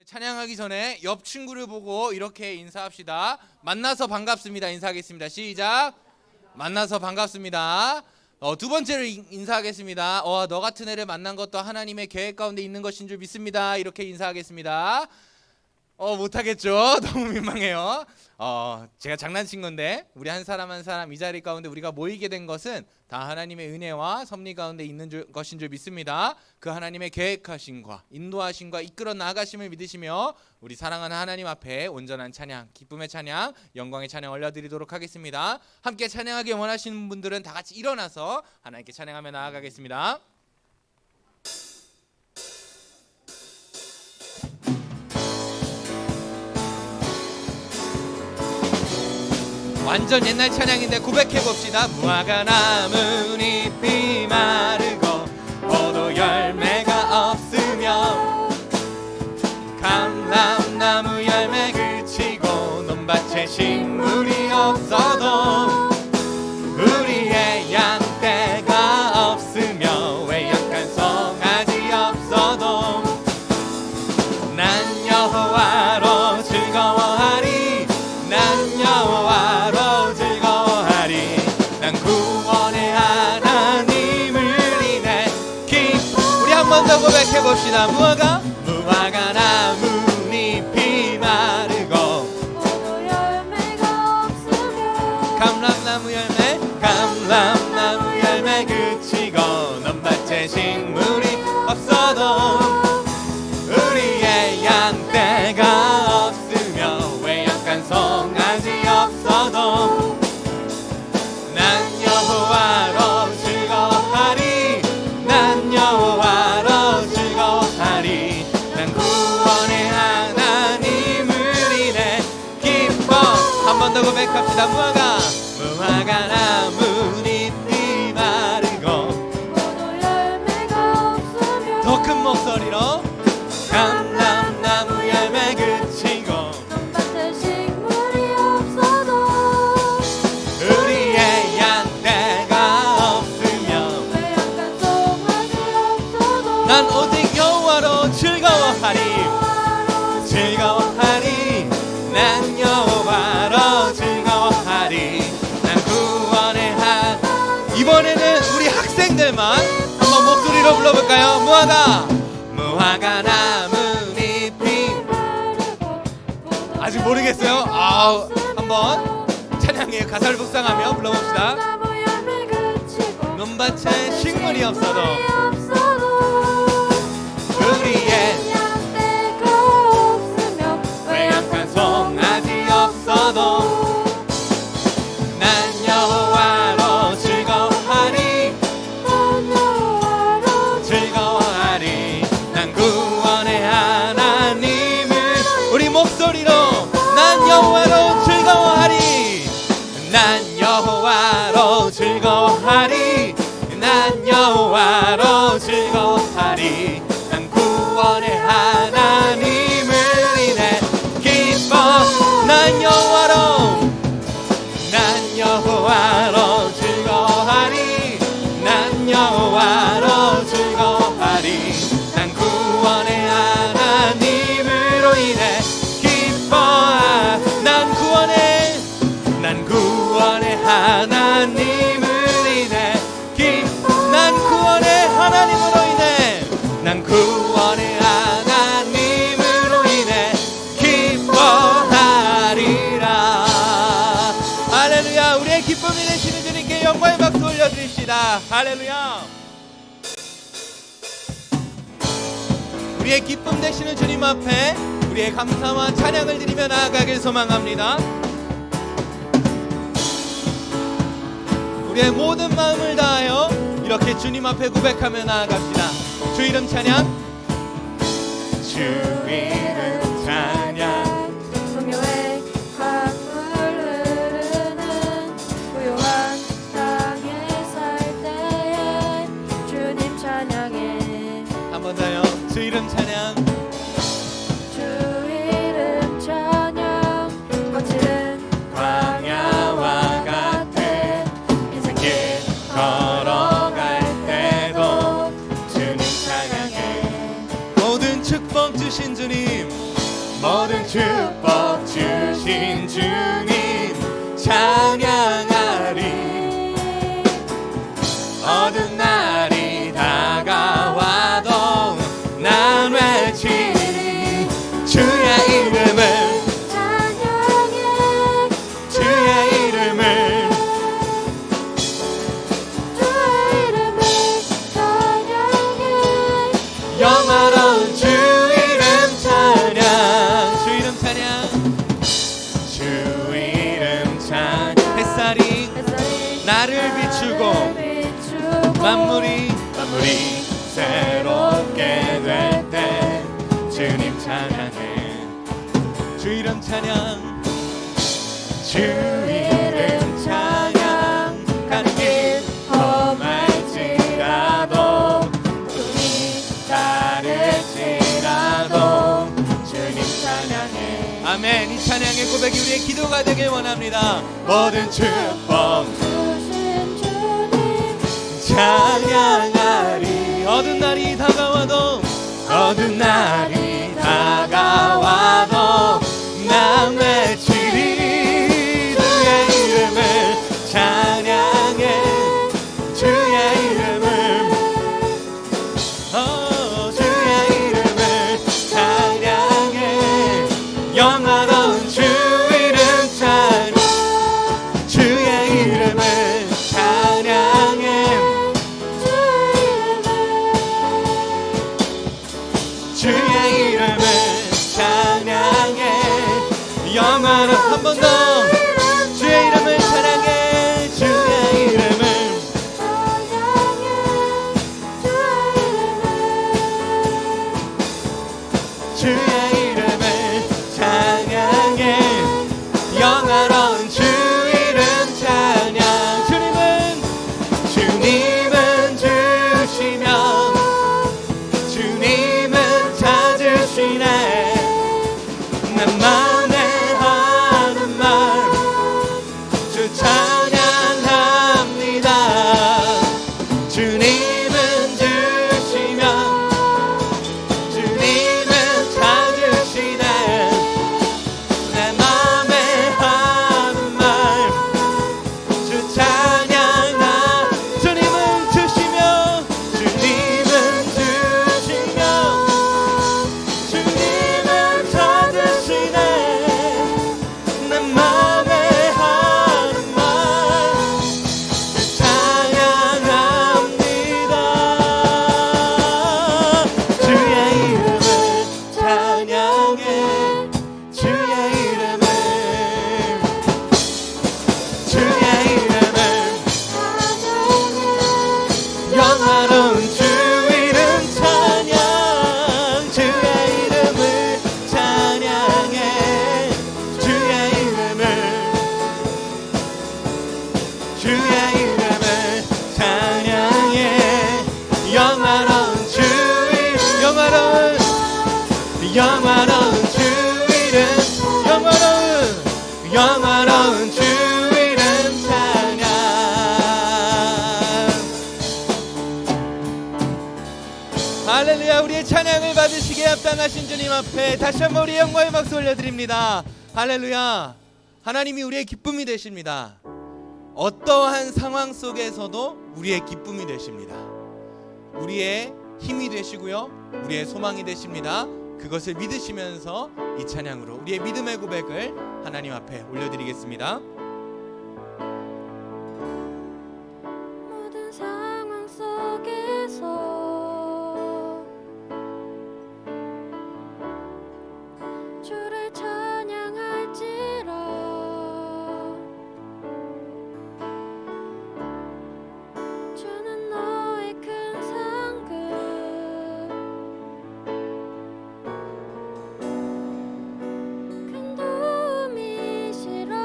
찬양하기 전에 옆 친구를 보고 이렇게 인사합시다. 만나서 반갑습니다. 인사하겠습니다. 시작. 만나서 반갑습니다. 두 번째로 인사하겠습니다. 너 같은 애를 만난 것도 하나님의 계획 가운데 있는 것인 줄 믿습니다. 이렇게 인사하겠습니다. 못하겠죠? 너무 민망해요. 제가 장난친 건데 우리 한 사람 한 사람 이 자리 가운데 우리가 모이게 된 것은 다 하나님의 은혜와 섭리 가운데 있는 것인 줄 믿습니다. 그 하나님의 계획하심과 인도하심과 이끌어 나가심을 믿으시며 우리 사랑하는 하나님 앞에 온전한 찬양, 기쁨의 찬양, 영광의 찬양 올려드리도록 하겠습니다. 함께 찬양하기 원하시는 분들은 다 같이 일어나서 하나님께 찬양하며 나아가겠습니다. 완전 옛날 찬양인데 고백해봅시다. 무화과 나무 잎이 마르고 포도 열매가 없으며 감람나무 열매 그치고 논밭에 식물이 없어도 우리의 양떼가 없으며 외양간 송아지 없어도 난 여호와로 즐거워하리. 난 여호와로 즐거워하리. 난 구원의 하나님을 인해 우리 한 번 더 고백해봅시다. 무화과 나무 잎이 마르고 포도 열매가 없으며 감람나무 열매 그치고 논밭에 식물이 없어도 우리의 양떼가 없으며 외양간 송아지 없어도 난 여호와로 즐거워하리. 난 여호와로 즐거워하리. 난 구원의 하나님을 인해 기뻐. 한 번 더 고백합시다. 무화과 나무 잎이 마르고 포도 열매가 없으며 더 큰 목소리로 감람나무 열매 그치고 논밭에 식물이 없어도 우리의 양떼가 없으며 외양간 송아지 없어도 난 오직 여호와로 즐거워하리. 즐거워하리. 난 여호와로 즐거워하리. 난 구원의 이번에는 우리 학생들만 한번 목소리로 불러볼까요? 무화과 나무 잎이 아직 모르겠어요? 한번 찬양의 가사를 묵상하며 불러봅시다. 논밭에 식물이 없어도 우리의 외양간 송아지 없어도 난 여호와로 즐거워하리. 즐거워하리. 난 구원의 하나님을 우리 목소리로 난 여호와로 즐거워하리. 난 여호와로 즐거워하리. 난 여호와로 즐거워하리. 난 구원의 하나님을 인해 기뻐. 난 여호와로 즐거워하리. 난 여호와로 즐거워하리. 난 구원의 하나님으로 인해 기뻐. 난 구원의 하나님을 인해 기뻐. 난 구원의 하나님으로 인해 난 구원의 하나님으로 인해 기뻐하리라. 할렐루야. 우리의 기쁨이 되시는 주님께 영광의 박수 올려드립시다. 할렐루야. 우리의 기쁨 되시는 주님 앞에 우리의 감사와 찬양을 드리며 나아가길 소망합니다. 우리의 모든 마음을 다하여 이렇게 주님 앞에 고백하며 나아갑시다. 주 이름 찬양. 주 이름 찬양. 소묘의 강물 흐르는 고요한 땅에 살 때에 주님 찬양해. 한 번 더요. 주 이름 찬양. 주 이름 찬양. 거칠은 광야와 같은 인생길 걸어갈 때도 주님 찬양해. 모든 축복 주신 주님 모든 축복 주신 주님 찬양하리. 어두운 날이 다가와도 난 외치리. 주의 이름을 찬양해 주의 이름을 주의 이름을 찬양해 영화로운 주 이름 찬양. 주 이름 찬양. 주 이름 찬양. 햇살이 나를 비추고 만물이 새롭게 될 때 주님 찬양해. 주 이름 찬양. 주 이름 찬양. 가는 길 험할지라도 눈이 다를지라도 주님 찬양해. 아멘. 이 찬양의 고백이 우리의 기도가 되길 원합니다. 모든 축복 주신 주님 찬양하리. 어두운 날이 다가와도 어두운 날이 다가와도 난 외치리. 주의 이름을 찬양해. 주의 이름을 주의 이름을 찬양해. 영화로운 주 이름 찬양. 주의 이름을 찬양해. 주의 이름을 찬양해. 영원한 한 번 더 주의 이름을 찬양해. 주의 이름을 주의 이름을 찬양해. 영원한 주 이름 찬양. 주님은 주시며 주님은 찾으시네. 내 마음에 하는 말 주 찬양합니다. 주님은 주시며 주님은 찾으시네. 내 마음에 하는 말 주 찬양하. 주님은 주시며 주님은 주시며 주님은 찾으시네. 내 마음에 하는 말 주 찬양합니다. 주의 이름을 찬양해. 주의 이름을 주의 이름을 영화로운 주 이름 찬양. 주의 이름을 찬양해. 주의 이름을 주의 이름을 찬양해. 영화로운 주 이름 영화로운 주 이름 영화로운 주 이름 찬양. 할렐루야. 우리의 찬양을 받으시기에 합당하신 주님 앞에 다시 한번 우리의 영광의 박수 올려드립니다. 할렐루야. 하나님이 우리의 기쁨이 되십니다. 어떠한 상황 속에서도 우리의 기쁨이 되십니다. 우리의 힘이 되시고요, 우리의 소망이 되십니다. 그것을 믿으시면서 이 찬양으로 우리의 믿음의 고백을 하나님 앞에 올려드리겠습니다. 모든 상황 속에서 주를 찬양할지라. 주는 너의 큰 상급, 큰 도움이시라.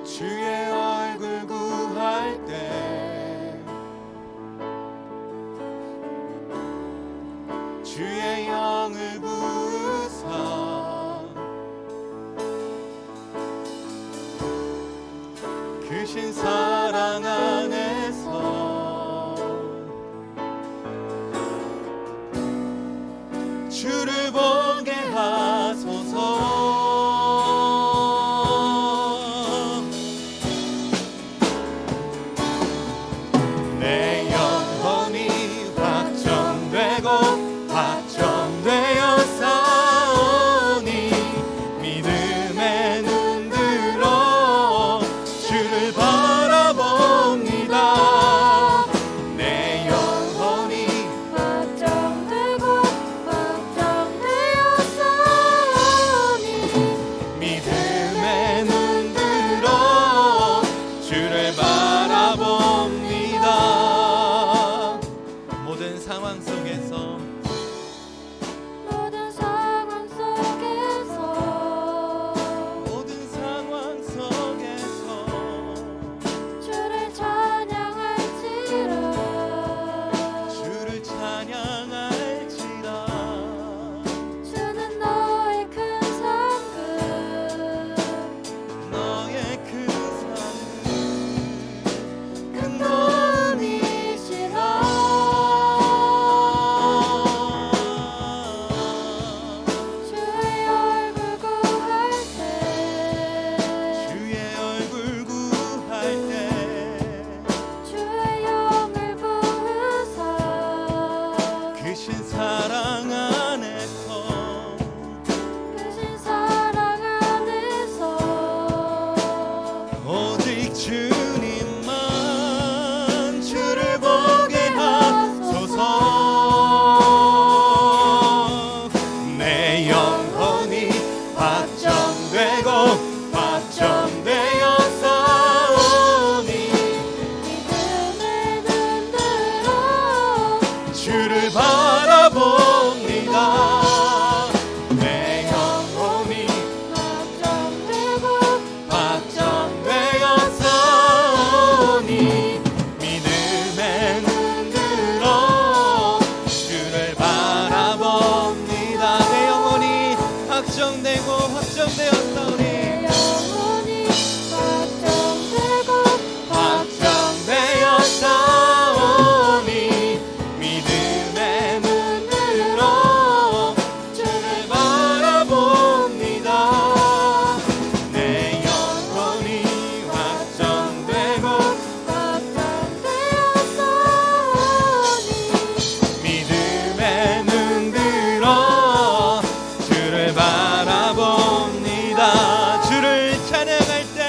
주의 얼굴 구할 때 주의 영을 부으사 크신 사랑 안에서 주님만 주를 보게 하소서. 내 영혼이 확정되고 확정되어 싸우니 믿음의 눈 들어 주를 바라봅니다. 내 영혼이 확정되고 확정되어 싸우니 믿음의 눈 들어 주를 바라봅니다. 내 영혼이 확정되고 확정되어 싸우니 내 영혼이 확정되고 확정되어 싸우니 믿음의 눈 들어 주를 바라봅니다. 내 영혼이 확정되고 확정되어 싸우니 믿음의 눈 들어 주를 바라봅니다. 주를 찬양할 때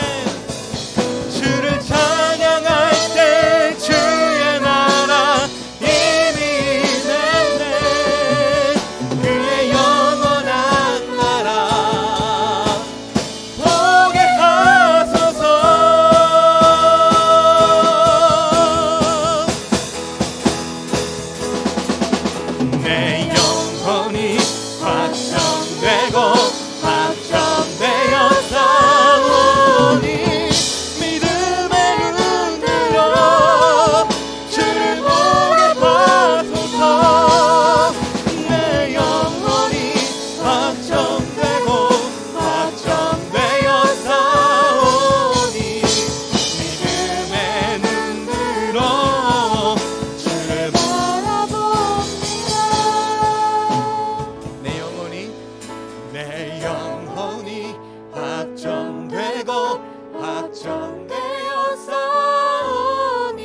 주를 찬양할 때 주의 나라 이미 있는데 그의 영원한 나라 보게 하소서. 내 영혼이 확정되고 확정되어 싸우니 믿음의 눈 들어 주를 보게 하소서. 내 영혼이 확정되고 확정되어 싸우니 믿음의 눈 들어 주를 바라봅니다. 내 영혼이 확정되고 확정되어 싸우니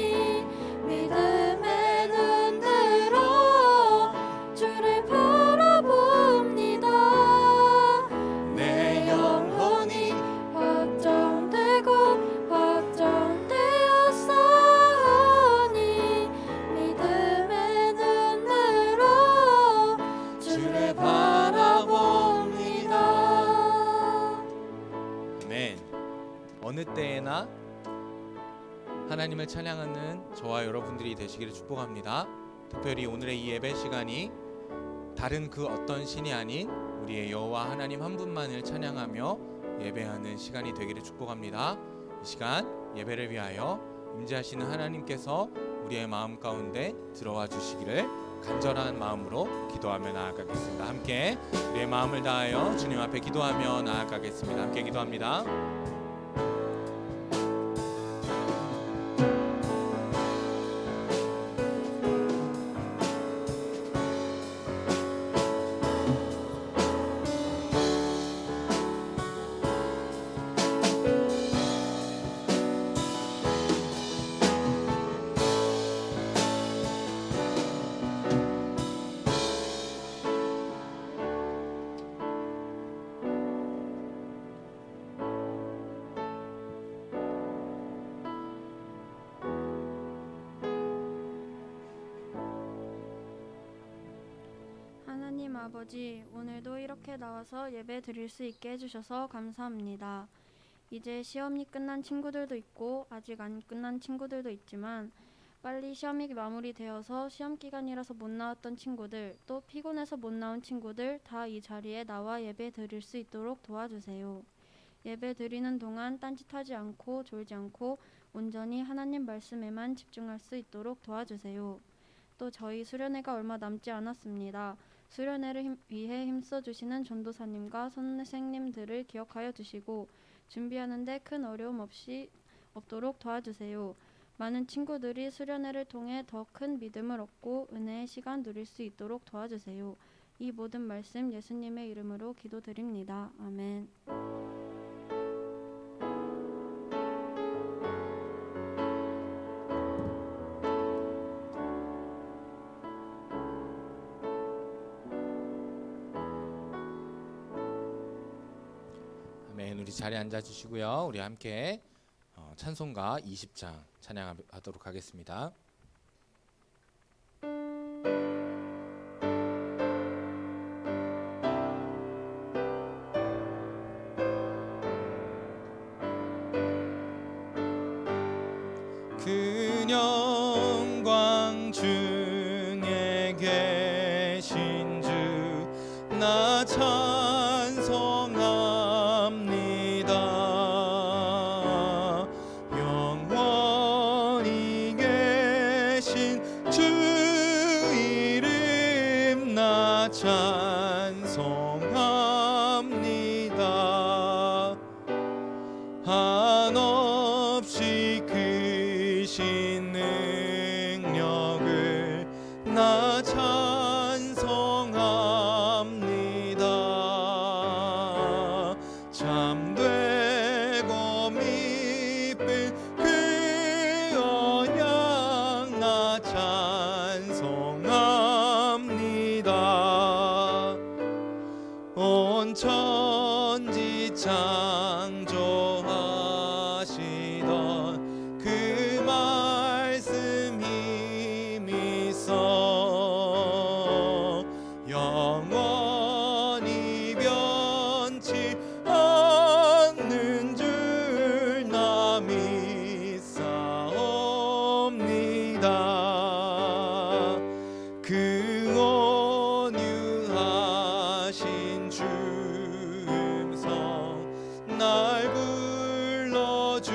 믿음의 눈 들어 주를 바라봅니다. 내 영혼이 확정되고 확정되어 싸우니 믿음의 눈 들어 주를 바라봅니다. 아멘. 어느 때에나 하나님을 찬양하는 저와 여러분들이 되시기를 축복합니다. 특별히 오늘의 이 예배 시간이 다른 그 어떤 신이 아닌 우리의 여호와 하나님 한 분만을 찬양하며 예배하는 시간이 되기를 축복합니다. 이 시간 예배를 위하여 임재하시는 하나님께서 우리의 마음 가운데 들어와 주시기를 간절한 마음으로 기도하며 나아가겠습니다. 함께 우리의 마음을 다하여 주님 앞에 기도하며 나아가겠습니다. 함께 기도합니다. 하나님 아버지, 오늘도 이렇게 나와서 예배 드릴 수 있게 해주셔서 감사합니다. 이제 시험이 끝난 친구들도 있고 아직 안 끝난 친구들도 있지만 빨리 시험이 마무리되어서 시험 기간이라서 못 나왔던 친구들, 또 피곤해서 못 나온 친구들 다 이 자리에 나와 예배 드릴 수 있도록 도와주세요. 예배 드리는 동안 딴짓하지 않고 졸지 않고 온전히 하나님 말씀에만 집중할 수 있도록 도와주세요. 또 저희 수련회가 얼마 남지 않았습니다. 수련회를 위해 힘써주시는 전도사님과 선생님들을 기억하여 주시고 준비하는데 큰 어려움 없도록 도와주세요. 많은 친구들이 수련회를 통해 더 큰 믿음을 얻고 은혜의 시간 누릴 수 있도록 도와주세요. 이 모든 말씀 예수님의 이름으로 기도드립니다. 아멘. 아멘. 우리 자리에 앉아 주시고요. 우리 함께 찬송가 20장 찬양하도록 하겠습니다. 그 영광 중에 계신 주 나 찬송합니다. 영원히 계신 주 이름 나 찬송합니다. 한없이 크신 능력을 나 찬송합니다. 참되고 미쁜 그 언약 나 찬송합니다. 온 천지 창조하시던 그 말씀 힘이 있어 영원히 변치 않는 줄 나 믿사옵니다. 그 온유하신 주 음성 날 불러주시고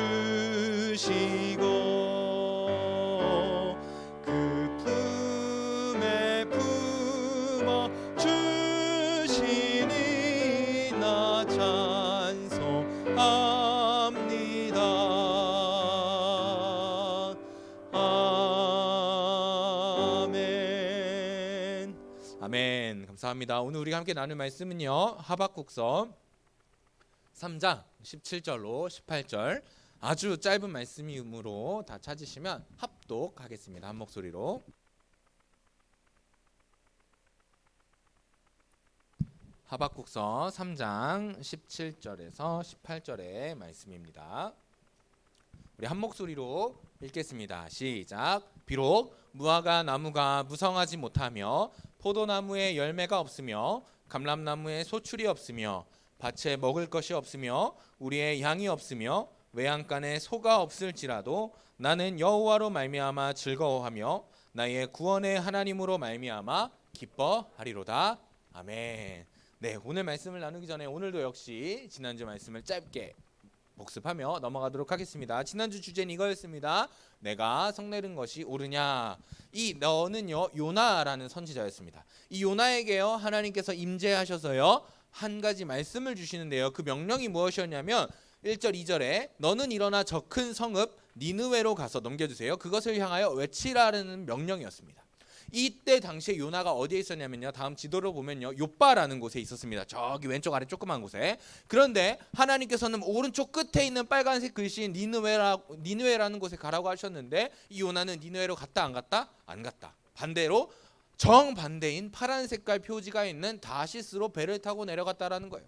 그 품에 품어 주시니 나 찬송합니다. 아멘. 아멘. 감사합니다. 오늘 우리가 함께 나눌 말씀은요, 하박국서 3장 17절로 18절, 아주 짧은 말씀이므로 다 찾으시면 합독하겠습니다. 한 목소리로. 하박국서 3장 17절에서 18절의 말씀입니다. 우리 한 목소리로 읽겠습니다. 시작. 비록 무화과 나무가 무성하지 못하며 포도나무에 열매가 없으며 감람나무에 소출이 없으며 밭에 먹을 것이 없으며 우리의 양이 없으며 외양간에 소가 없을지라도 나는 여호와로 말미암아 즐거워하며 나의 구원의 하나님으로 말미암아 기뻐하리로다. 아멘. 네, 오늘 말씀을 나누기 전에 오늘도 역시 지난주 말씀을 짧게 복습하며 넘어가도록 하겠습니다. 지난주 주제는 이거였습니다. 내가 성내는 것이 옳으냐. 이 너는요, 요나라는 선지자였습니다. 이 요나에게요, 하나님께서 임재하셔서요, 한 가지 말씀을 주시는데요. 그 명령이 무엇이었냐면 1절 2절에 너는 일어나 저 큰 성읍 니느웨로 가서, 넘겨주세요. 그것을 향하여 외치라는 명령이었습니다. 이때 당시에 요나가 어디에 있었냐면요, 다음 지도를 보면요, 욥바라는 곳에 있었습니다. 저기 왼쪽 아래 조그만 곳에. 그런데 하나님께서는 오른쪽 끝에 있는 빨간색 글씨인 니느웨라는 곳에 가라고 하셨는데, 이 요나는 니느웨로 갔다 안 갔다? 안 갔다. 반대로 정반대인 파란 색깔 표지가 있는 다시스로 배를 타고 내려갔다라는 거예요.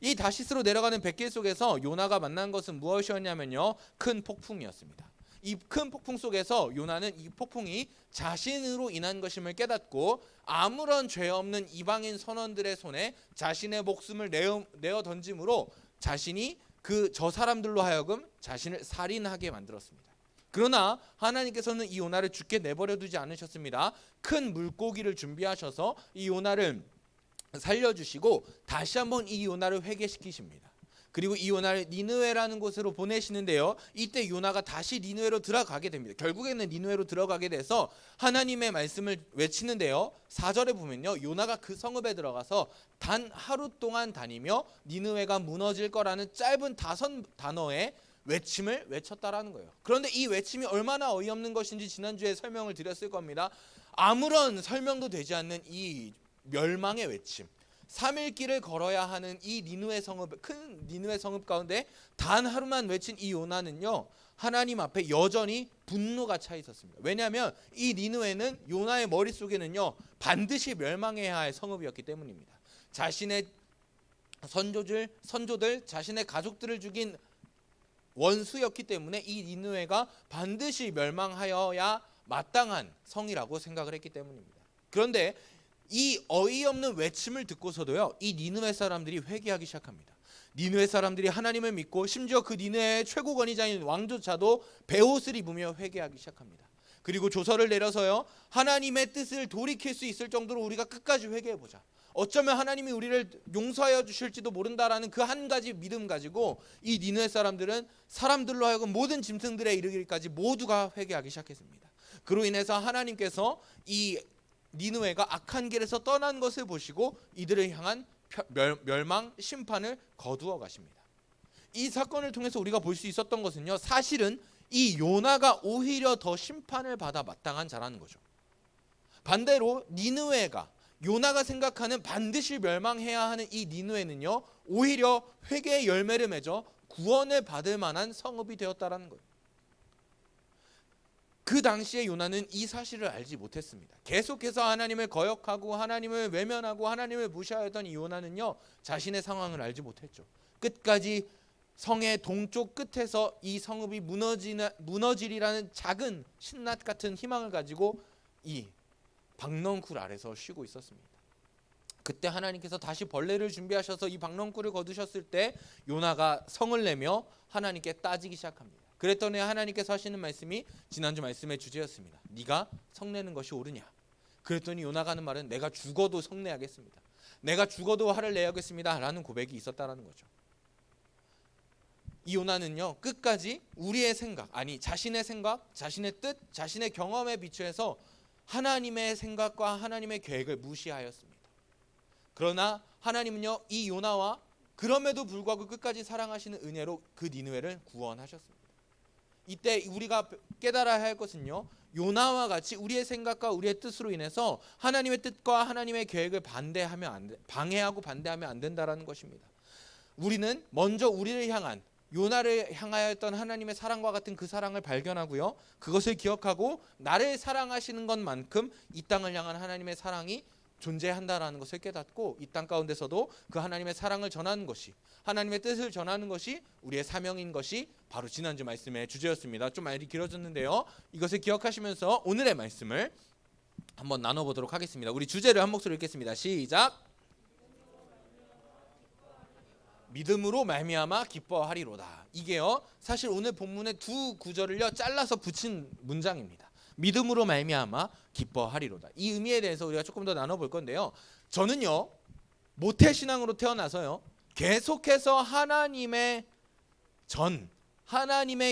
이 다시스로 내려가는 뱃길 속에서 요나가 만난 것은 무엇이었냐면요, 큰 폭풍이었습니다. 이 큰 폭풍 속에서 요나는 이 폭풍이 자신으로 인한 것임을 깨닫고 아무런 죄 없는 이방인 선원들의 손에 자신의 목숨을 내어 던짐으로 자신이 저 사람들로 하여금 자신을 살인하게 만들었습니다. 그러나 하나님께서는 이 요나를 죽게 내버려 두지 않으셨습니다. 큰 물고기를 준비하셔서 이 요나를 살려주시고 다시 한번 이 요나를 회개시키십니다. 그리고 이 요나를 니느웨라는 곳으로 보내시는데요, 이때 요나가 다시 니느웨로 들어가게 됩니다. 결국에는 니느웨로 들어가게 돼서 하나님의 말씀을 외치는데요, 4절에 보면요, 요나가 그 성읍에 들어가서 단 하루 동안 다니며 니느웨가 무너질 거라는 짧은 5단어의 외침을 외쳤다라는 거예요. 그런데 이 외침이 얼마나 어이없는 것인지 지난주에 설명을 드렸을 겁니다. 아무런 설명도 되지 않는 이 멸망의 외침, 3일 길을 걸어야 하는 이 니느웨 성읍, 큰 니느웨 성읍 가운데 단 하루만 외친 이 요나는요, 하나님 앞에 여전히 분노가 차 있었습니다. 왜냐하면 이 니느웨는 요나의 머릿속에는요, 반드시 멸망해야 할 성읍이었기 때문입니다. 자신의 선조들, 자신의 가족들을 죽인 원수였기 때문에 이 니느웨가 반드시 멸망하여야 마땅한 성이라고 생각을 했기 때문입니다. 그런데 이 어이없는 외침을 듣고서도요, 이 니느웨 사람들이 회개하기 시작합니다. 니느웨 사람들이 하나님을 믿고 심지어 그 니느웨의 최고 권위자인 왕조차도 베옷을 입으며 회개하기 시작합니다. 그리고 조서를 내려서요, 하나님의 뜻을 돌이킬 수 있을 정도로 우리가 끝까지 회개해보자. 어쩌면 하나님이 우리를 용서하여 주실지도 모른다라는 그 한 가지 믿음 가지고 이 니느웨 사람들은 사람들로 하여금 모든 짐승들에 이르기까지 모두가 회개하기 시작했습니다. 그로 인해서 하나님께서 이 니느웨가 악한 길에서 떠난 것을 보시고 이들을 향한 멸망 심판을 거두어 가십니다. 이 사건을 통해서 우리가 볼 수 있었던 것은요, 사실은 이 요나가 오히려 더 심판을 받아 마땅한 자라는 거죠. 반대로 니느웨가, 요나가 생각하는 반드시 멸망해야 하는 이 니느웨는요, 오히려 회개의 열매를 맺어 구원을 받을 만한 성읍이 되었다라는 거예요. 그 당시에 요나는 이 사실을 알지 못했습니다. 계속해서 하나님을 거역하고 하나님을 외면하고 하나님을 무시하였던 이 요나는요, 자신의 상황을 알지 못했죠. 끝까지 성의 동쪽 끝에서 이 성읍이 무너지리라는 작은 신낫 같은 희망을 가지고 이 박넝쿨 아래서 쉬고 있었습니다. 그때 하나님께서 다시 벌레를 준비하셔서 이 박넝쿨을 거두셨을 때 요나가 성을 내며 하나님께 따지기 시작합니다. 그랬더니 하나님께서 하시는 말씀이 지난주 말씀의 주제였습니다. 네가 성내는 것이 옳으냐. 그랬더니 요나가 하는 말은 내가 죽어도 성내하겠습니다. 내가 죽어도 화를 내야겠습니다 라는 고백이 있었다라는 거죠. 이 요나는요, 끝까지 우리의 생각, 아니 자신의 생각, 자신의 뜻, 자신의 경험에 비추어서 하나님의 생각과 하나님의 계획을 무시하였습니다. 그러나 하나님은요, 이 요나와 그럼에도 불구하고 끝까지 사랑하시는 은혜로 그 니느웨를 구원하셨습니다. 이때 우리가 깨달아야 할 것은요, 요나와 같이 우리의 생각과 우리의 뜻으로 인해서 하나님의 뜻과 하나님의 계획을 방해하고 반대하면 안 된다라는 것입니다. 우리는 먼저 우리를 향한, 요나를 향하였던 하나님의 사랑과 같은 그 사랑을 발견하고요, 그것을 기억하고 나를 사랑하시는 것만큼 이 땅을 향한 하나님의 사랑이 존재한다라는 것을 깨닫고 이 땅 가운데서도 그 하나님의 사랑을 전하는 것이, 하나님의 뜻을 전하는 것이 우리의 사명인 것이 바로 지난주 말씀의 주제였습니다. 좀 말이 길어졌는데요, 이것을 기억하시면서 오늘의 말씀을 한번 나눠보도록 하겠습니다. 우리 주제를 한 목소리로 읽겠습니다. 시작. 믿음으로 말미암아 기뻐하리로다. 이게요, 사실 오늘 본문의 두 구절을요 잘라서 붙인 문장입니다. 믿음으로 말미암아 기뻐하리로다. 이 의미에 대해서 우리가 조금 더 나눠볼 건데요, 저는요 모태신앙으로 태어나서요 계속해서 하나님의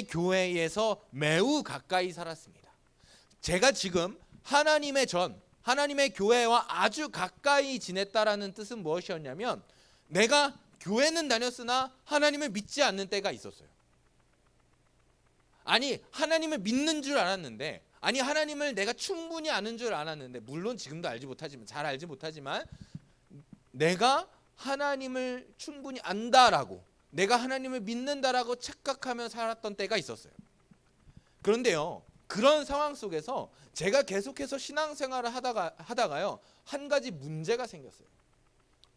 교회에서 매우 가까이 살았습니다. 제가 지금 하나님의 교회와 아주 가까이 지냈다라는 뜻은 무엇이었냐면, 내가 교회는 다녔으나 하나님을 믿지 않는 때가 있었어요. 아니, 하나님을 믿는 줄 알았는데, 아니 하나님을 내가 충분히 아는 줄 알았는데, 물론 지금도 잘 알지 못하지만 내가 하나님을 충분히 안다라고, 내가 하나님을 믿는다라고 착각하며 살았던 때가 있었어요. 그런데요, 그런 상황 속에서 제가 계속해서 신앙생활을 하다가요 한 가지 문제가 생겼어요.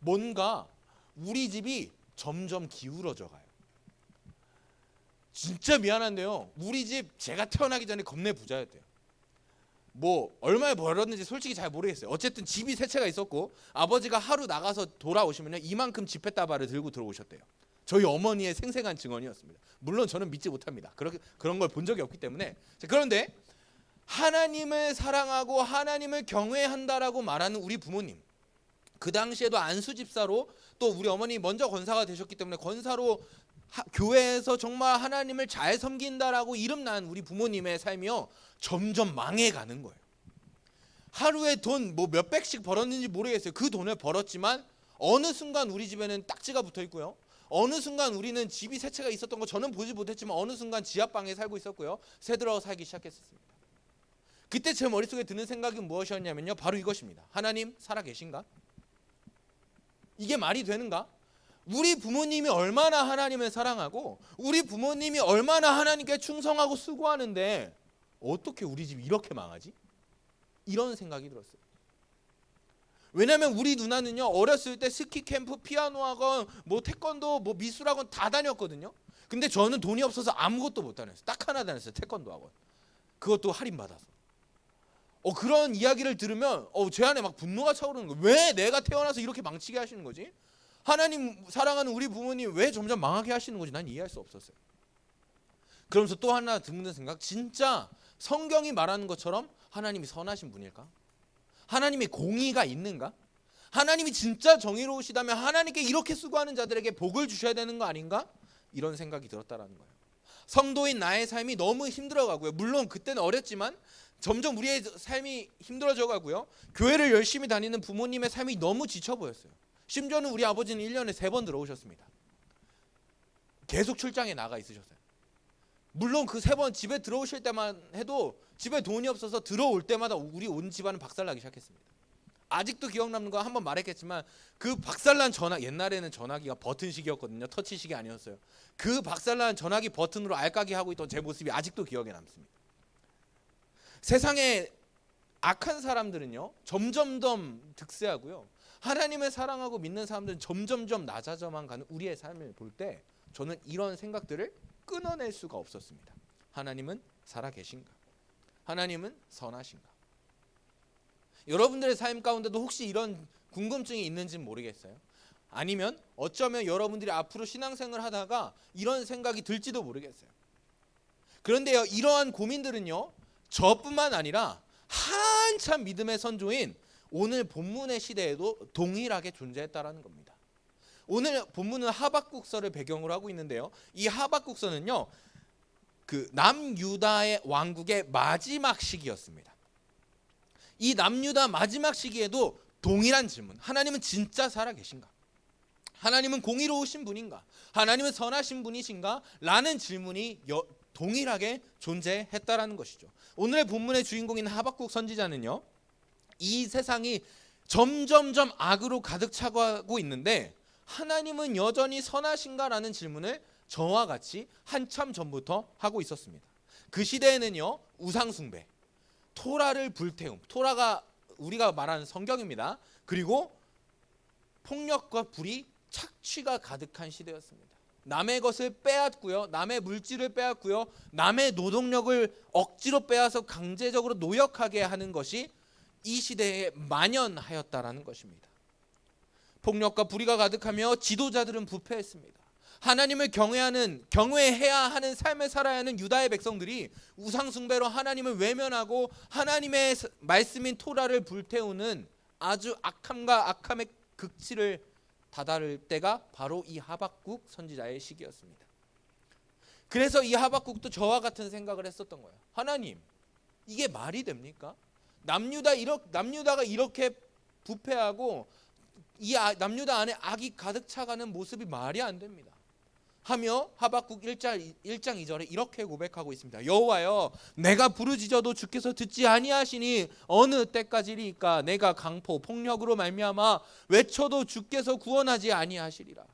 뭔가 우리 집이 점점 기울어져 가요. 진짜 미안한데요, 우리 집 제가 태어나기 전에 겁내 부자였대요. 뭐 얼마에 벌었는지 솔직히 잘 모르겠어요. 어쨌든 집이 세 채가 있었고, 아버지가 하루 나가서 돌아오시면요 이만큼 지폐다발을 들고 들어오셨대요. 저희 어머니의 생생한 증언이었습니다. 물론 저는 믿지 못합니다. 그런 걸 본 적이 없기 때문에. 그런데 하나님을 사랑하고 하나님을 경외한다라고 말하는 우리 부모님, 그 당시에도 안수 집사로, 또 우리 어머니 먼저 권사가 되셨기 때문에 권사로 교회에서 정말 하나님을 잘 섬긴다라고 이름난 우리 부모님의 삶이요 점점 망해가는 거예요. 하루에 돈 뭐 몇백씩 벌었는지 모르겠어요. 그 돈을 벌었지만 어느 순간 우리 집에는 딱지가 붙어 있고요, 어느 순간 우리는 집이 세 채가 있었던 거 저는 보지 못했지만 어느 순간 지하방에 살고 있었고요, 새 들어 살기 시작했습니다. 그때 제 머릿속에 드는 생각이 무엇이었냐면요, 바로 이것입니다. 하나님 살아계신가? 이게 말이 되는가? 우리 부모님이 얼마나 하나님을 사랑하고 우리 부모님이 얼마나 하나님께 충성하고 수고하는데 어떻게 우리 집이 이렇게 망하지? 이런 생각이 들었어요. 왜냐하면 우리 누나는요 어렸을 때 스키 캠프, 피아노 학원, 뭐 태권도, 뭐 미술 학원 다 다녔거든요. 근데 저는 돈이 없어서 아무것도 못 다녔어요. 딱 하나 다녔어요. 태권도 학원. 그것도 할인 받아서. 그런 이야기를 들으면 제 안에 막 분노가 차오르는 거예요. 왜 내가 태어나서 이렇게 망치게 하시는 거지? 하나님 사랑하는 우리 부모님 왜 점점 망하게 하시는 건지 난 이해할 수 없었어요. 그러면서 또 하나 드는 생각, 진짜 성경이 말하는 것처럼 하나님이 선하신 분일까? 하나님이 공의가 있는가? 하나님이 진짜 정의로우시다면 하나님께 이렇게 수고하는 자들에게 복을 주셔야 되는 거 아닌가? 이런 생각이 들었다라는 거예요. 성도인 나의 삶이 너무 힘들어가고요. 물론 그때는 어렸지만 점점 우리의 삶이 힘들어져 가고요. 교회를 열심히 다니는 부모님의 삶이 너무 지쳐 보였어요. 심지어는 우리 아버지는 1년에 3번 들어오셨습니다. 계속 출장에 나가 있으셨어요. 물론 그 3번 집에 들어오실 때만 해도 집에 돈이 없어서 들어올 때마다 우리 온 집안은 박살나기 시작했습니다. 아직도 기억 남는 거 한번 말했겠지만 그 박살난 전화, 옛날에는 전화기가 버튼식이었거든요. 터치식이 아니었어요. 그 박살난 전화기 버튼으로 알까기 하고 있던 제 모습이 아직도 기억에 남습니다. 세상에 악한 사람들은요 점점점 득세하고요, 하나님을 사랑하고 믿는 사람들은 점점점 낮아져만 가는 우리의 삶을 볼 때 저는 이런 생각들을 끊어낼 수가 없었습니다. 하나님은 살아계신가? 하나님은 선하신가? 여러분들의 삶 가운데도 혹시 이런 궁금증이 있는지는 모르겠어요. 아니면 어쩌면 여러분들이 앞으로 신앙생활을 하다가 이런 생각이 들지도 모르겠어요. 그런데요, 이러한 고민들은요 저뿐만 아니라 한참 믿음의 선조인 오늘 본문의 시대에도 동일하게 존재했다라는 겁니다. 오늘 본문은 하박국서를 배경으로 하고 있는데요, 이 하박국서는요 그 남유다의 왕국의 마지막 시기였습니다. 이 남유다 마지막 시기에도 동일한 질문, 하나님은 진짜 살아계신가? 하나님은 공의로우신 분인가? 하나님은 선하신 분이신가? 라는 질문이 동일하게 존재했다라는 것이죠. 오늘의 본문의 주인공인 하박국 선지자는요, 이 세상이 점점점 악으로 가득 차고 있는데 하나님은 여전히 선하신가라는 질문을 저와 같이 한참 전부터 하고 있었습니다. 그 시대에는요 우상 숭배, 토라를 불태움, 토라가 우리가 말하는 성경입니다. 그리고 폭력과 불이 착취가 가득한 시대였습니다. 남의 것을 빼앗고요, 남의 물질을 빼앗고요, 남의 노동력을 억지로 빼앗아 강제적으로 노역하게 하는 것이 이 시대에 만연하였다라는 것입니다. 폭력과 불의가 가득하며 지도자들은 부패했습니다. 하나님을 경외해야 하는 삶을 살아야 하는 유다의 백성들이 우상 숭배로 하나님을 외면하고 하나님의 말씀인 토라를 불태우는 아주 악함과 악함의 극치를 다다를 때가 바로 이 하박국 선지자의 시기였습니다. 그래서 이 하박국도 저와 같은 생각을 했었던 거예요. 하나님, 이게 말이 됩니까? 남유다가 이렇게 부패하고 이 남유다 안에 악이 가득 차가는 모습이 말이 안 됩니다. 하며 하박국 1장 2절에 이렇게 고백하고 있습니다. 여호와여, 내가 부르짖어도 주께서 듣지 아니하시니 어느 때까지리까? 내가 강포 폭력으로 말미암아 외쳐도 주께서 구원하지 아니하시리라.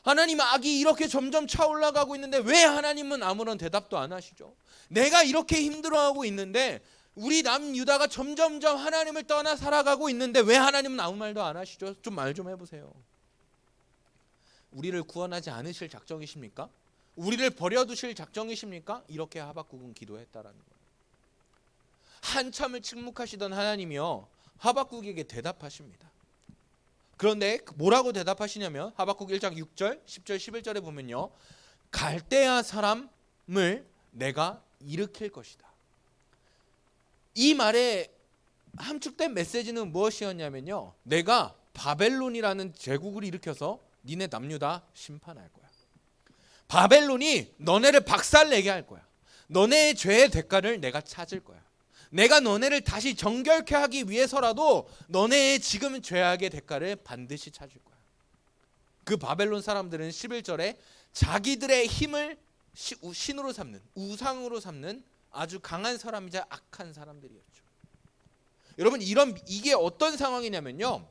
하나님, 악이 이렇게 점점 차올라가고 있는데 왜 하나님은 아무런 대답도 안 하시죠? 내가 이렇게 힘들어하고 있는데 우리 남유다가 점점점 하나님을 떠나 살아가고 있는데 왜 하나님은 아무 말도 안 하시죠? 좀 말 좀 해보세요. 우리를 구원하지 않으실 작정이십니까? 우리를 버려두실 작정이십니까? 이렇게 하박국은 기도했다라는 거예요. 한참을 침묵하시던 하나님이요 하박국에게 대답하십니다. 그런데 뭐라고 대답하시냐면 하박국 1장 6절, 10절, 11절에 보면요, 갈대아 사람을 내가 일으킬 것이다. 이 말의 함축된 메시지는 무엇이었냐면요, 내가 바벨론이라는 제국을 일으켜서 니네 남유다 심판할 거야. 바벨론이 너네를 박살내게 할 거야. 너네의 죄의 대가를 내가 찾을 거야. 내가 너네를 다시 정결케 하기 위해서라도 너네의 지금 죄악의 대가를 반드시 찾을 거야. 그 바벨론 사람들은 11절에 자기들의 힘을 신으로 삼는, 우상으로 삼는 아주 강한 사람이자 악한 사람들이었죠. 여러분, 이게 어떤 상황이냐면요,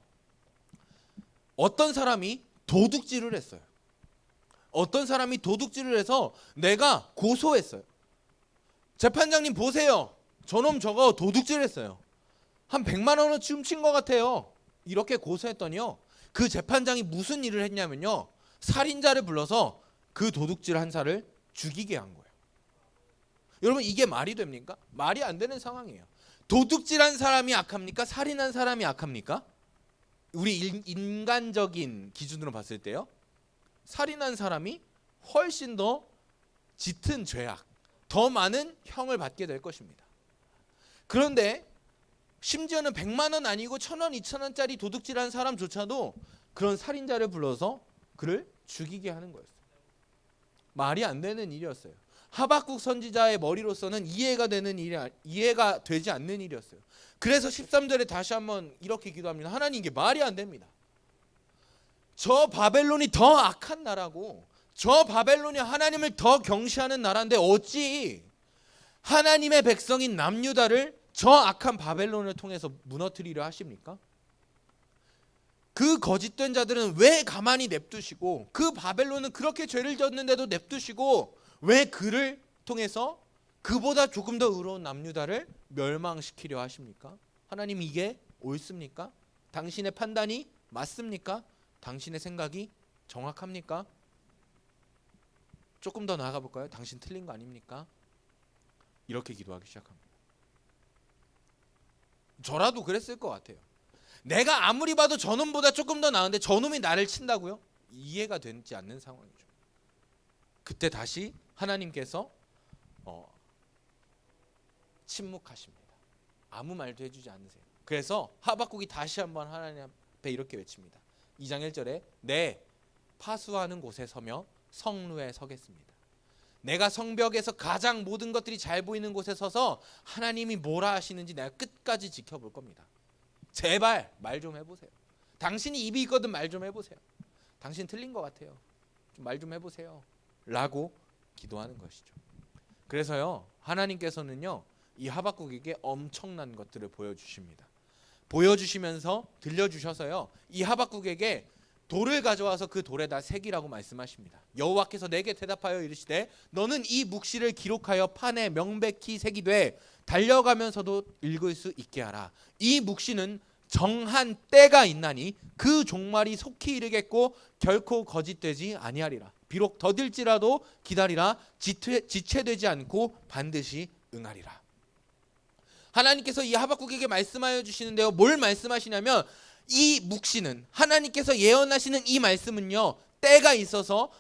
어떤 사람이 도둑질을 했어요. 어떤 사람이 도둑질을 해서 내가 고소했어요. 재판장님 보세요, 저놈 저거 도둑질했어요. 한 100만 원어치 훔친 것 같아요. 이렇게 고소했더니요, 그 재판장이 무슨 일을 했냐면요, 살인자를 불러서 그 도둑질 한 사를 죽이게 한 거예요. 여러분 이게 말이 됩니까? 말이 안 되는 상황이에요. 도둑질한 사람이 악합니까? 살인한 사람이 악합니까? 우리 인간적인 기준으로 봤을 때요, 살인한 사람이 훨씬 더 짙은 죄악, 더 많은 형을 받게 될 것입니다. 그런데 심지어는 100만 원 아니고 1,000원, 2,000원짜리 도둑질한 사람조차도 그런 살인자를 불러서 그를 죽이게 하는 거였어요. 말이 안 되는 일이었어요. 하박국 선지자의 머리로서는 이해가 되지 않는 일이었어요. 그래서 13절에 다시 한번 이렇게 기도합니다. 하나님, 이게 말이 안 됩니다. 저 바벨론이 더 악한 나라고, 저 바벨론이 하나님을 더 경시하는 나라인데 어찌 하나님의 백성인 남유다를 저 악한 바벨론을 통해서 무너뜨리려 하십니까? 그 거짓된 자들은 왜 가만히 냅두시고, 그 바벨론은 그렇게 죄를 졌는데도 냅두시고 왜 그를 통해서 그보다 조금 더 의로운 남유다를 멸망시키려 하십니까? 하나님, 이게 옳습니까? 당신의 판단이 맞습니까? 당신의 생각이 정확합니까? 조금 더 나아가 볼까요? 당신 틀린 거 아닙니까? 이렇게 기도하기 시작합니다. 저라도 그랬을 것 같아요. 내가 아무리 봐도 저놈보다 조금 더 나은데 저놈이 나를 친다고요? 이해가 되지 않는 상황이죠. 그때 다시 하나님께서 침묵하십니다. 아무 말도 해주지 않으세요. 그래서 하박국이 다시 한번 하나님 앞에 이렇게 외칩니다. 2장 1절에 내 파수하는 곳에 서며 성루에 서겠습니다. 내가 성벽에서 가장 모든 것들이 잘 보이는 곳에 서서 하나님이 뭐라 하시는지 내가 끝까지 지켜볼 겁니다. 제발 말 좀 해보세요. 당신이 입이 있거든 말 좀 해보세요. 당신 틀린 것 같아요. 말 좀 해보세요. 라고 기도하는 것이죠. 그래서요, 하나님께서는요, 이 하박국에게 엄청난 것들을 보여주십니다. 보여주시면서 들려주셔서요, 이 하박국에게 돌을 가져와서 그 돌에다 새기라고 말씀하십니다. 여호와께서 내게 대답하여 이르시되 너는 이 묵시를 기록하여 판에 명백히 새기되 달려가면서도 읽을 수 있게 하라. 이 묵시는 정한 때가 있나니 그 종말이 속히 이르겠고 결코 거짓되지 아니하리라. 비록 더딜지라도 기다리라. 지체되지 않고 반드시 응하리라. 하나님께서 이 하박국에게 말씀하여 주시는데요, 뭘 말씀하시냐면 이 묵시는, 하나님께서 예언하시는 이 말씀은요, 때가 있어서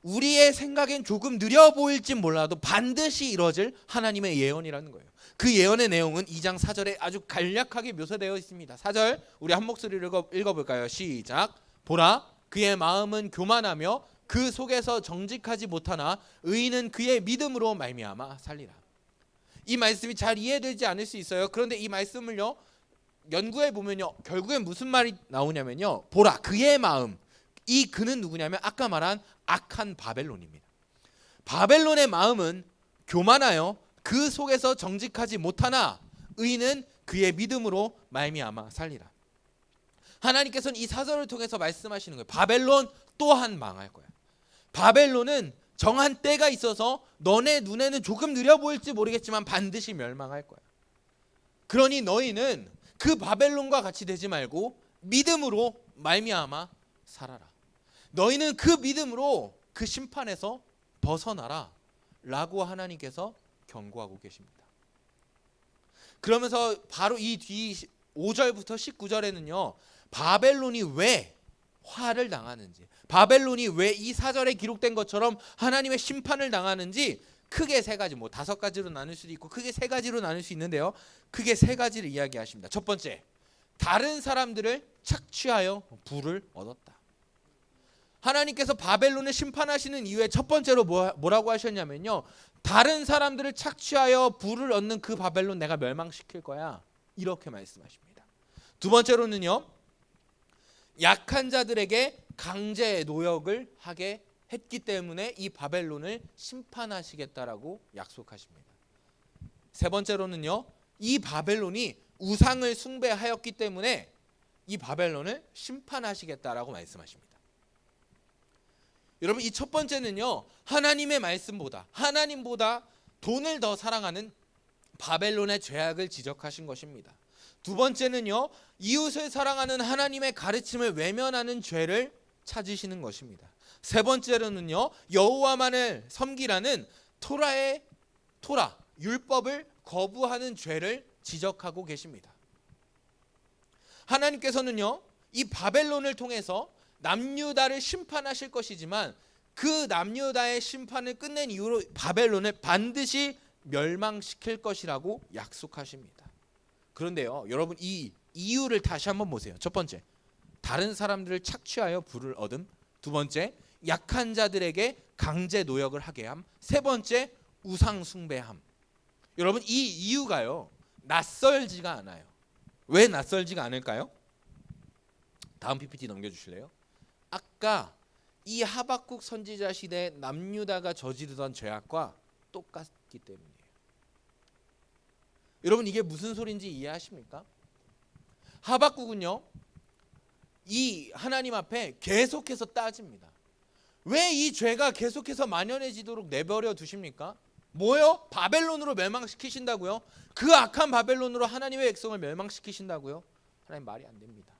우리의 생각엔 조금 느려 보일지 몰라도 반드시 이뤄질 하나님의 예언이라는 거예요. 그 예언의 내용은 2장 4절에 아주 간략하게 묘사되어 있습니다. 4절 우리 한 목소리로 읽어볼까요? 시작. 보라, 그의 마음은 교만하며 그 속에서 정직하지 못하나 의인은 그의 믿음으로 말미암아 살리라. 이 말씀이 잘 이해되지 않을 수 있어요. 그런데 이 말씀을요, 연구해 보면요, 결국엔 무슨 말이 나오냐면요, 보라, 그의 마음. 이 그는 누구냐면 아까 말한 악한 바벨론입니다. 바벨론의 마음은 교만하여 그 속에서 정직하지 못하나 의인은 그의 믿음으로 말미암아 살리라. 하나님께서는 이 사절을 통해서 말씀하시는 거예요. 바벨론 또한 망할 거야. 바벨론은 정한 때가 있어서 너네 눈에는 조금 느려 보일지 모르겠지만 반드시 멸망할 거야. 그러니 너희는 그 바벨론과 같이 되지 말고 믿음으로 말미암아 살아라. 너희는 그 믿음으로 그 심판에서 벗어나라 라고 하나님께서 경고하고 계십니다. 그러면서 바로 이 뒤 5절부터 19절에는요, 바벨론이 왜 화를 당하는지, 바벨론이 왜 이 사절에 기록된 것처럼 하나님의 심판을 당하는지 크게 세 가지, 뭐 5가지로 나눌 수도 있고 크게 세 가지로 나눌 수 있는데요, 크게 세 가지를 이야기하십니다. 첫 번째, 다른 사람들을 착취하여 부를 얻었다. 하나님께서 바벨론을 심판하시는 이유에 첫 번째로 뭐라고 하셨냐면요, 다른 사람들을 착취하여 부를 얻는 그 바벨론 내가 멸망시킬 거야, 이렇게 말씀하십니다. 두 번째로는요, 약한 자들에게 강제 노역을 하게 했기 때문에 이 바벨론을 심판하시겠다라고 약속하십니다. 세 번째로는요, 이 바벨론이 우상을 숭배하였기 때문에 이 바벨론을 심판하시겠다라고 말씀하십니다. 여러분, 이 첫 번째는요, 하나님의 말씀보다, 하나님보다 돈을 더 사랑하는 바벨론의 죄악을 지적하신 것입니다. 두 번째는요, 이웃을 사랑하는 하나님의 가르침을 외면하는 죄를 찾으시는 것입니다. 세 번째로는요, 여호와만을 섬기라는 토라 율법을 거부하는 죄를 지적하고 계십니다. 하나님께서는요, 이 바벨론을 통해서 남유다를 심판하실 것이지만 그 남유다의 심판을 끝낸 이후로 바벨론을 반드시 멸망시킬 것이라고 약속하십니다. 그런데요, 여러분 이 이유를 다시 한번 보세요. 첫 번째, 다른 사람들을 착취하여 부를 얻음. 두 번째, 약한 자들에게 강제 노역을 하게 함. 세 번째, 우상 숭배함. 여러분 이 이유가요, 낯설지가 않아요. 왜 낯설지가 않을까요? 다음 PPT 넘겨주실래요? 아까 이 하박국 선지자 시대 남유다가 저지르던 죄악과 똑같기 때문이에요. 여러분 이게 무슨 소리인지 이해하십니까? 하박국은요, 이 하나님 앞에 계속해서 따집니다. 왜 이 죄가 계속해서 만연해지도록 내버려 두십니까? 뭐요? 바벨론으로 멸망시키신다고요? 그 악한 바벨론으로 하나님의 백성을 멸망시키신다고요? 하나님 말이 안 됩니다.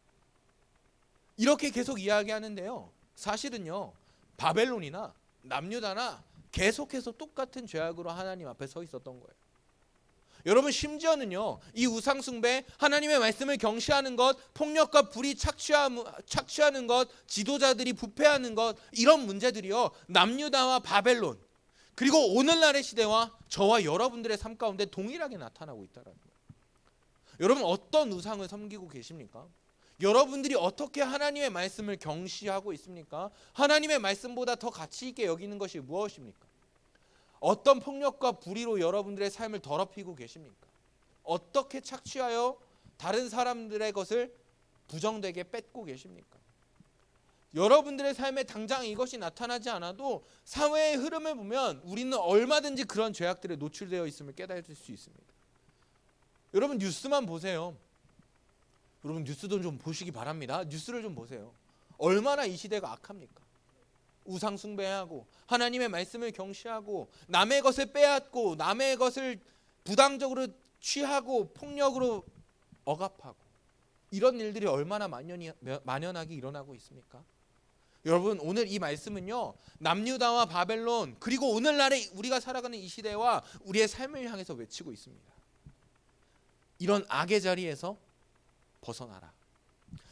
이렇게 계속 이야기하는데요, 사실은요, 바벨론이나 남유다나 계속해서 똑같은 죄악으로 하나님 앞에 서 있었던 거예요. 여러분 심지어는요, 이 우상숭배, 하나님의 말씀을 경시하는 것, 폭력과 불의 착취하는 것, 지도자들이 부패하는 것, 이런 문제들이요, 남유다와 바벨론, 그리고 오늘날의 시대와 저와 여러분들의 삶 가운데 동일하게 나타나고 있다는 거예요. 여러분 어떤 우상을 섬기고 계십니까? 여러분들이 어떻게 하나님의 말씀을 경시하고 있습니까? 하나님의 말씀보다 더 가치 있게 여기는 것이 무엇입니까? 어떤 폭력과 불의로 여러분들의 삶을 더럽히고 계십니까? 어떻게 착취하여 다른 사람들의 것을 부정되게 뺏고 계십니까? 여러분들의 삶에 당장 이것이 나타나지 않아도 사회의 흐름을 보면 우리는 얼마든지 그런 죄악들에 노출되어 있음을 깨달을 수 있습니다. 여러분 뉴스만 보세요. 여러분 뉴스도 좀 보시기 바랍니다. 뉴스를 좀 보세요. 얼마나 이 시대가 악합니까? 우상 숭배하고 하나님의 말씀을 경시하고 남의 것을 빼앗고 남의 것을 부당적으로 취하고 폭력으로 억압하고 이런 일들이 얼마나 만연하게 일어나고 있습니까? 여러분 오늘 이 말씀은요, 남유다와 바벨론 그리고 오늘날의 우리가 살아가는 이 시대와 우리의 삶을 향해서 외치고 있습니다. 이런 악의 자리에서 벗어나라.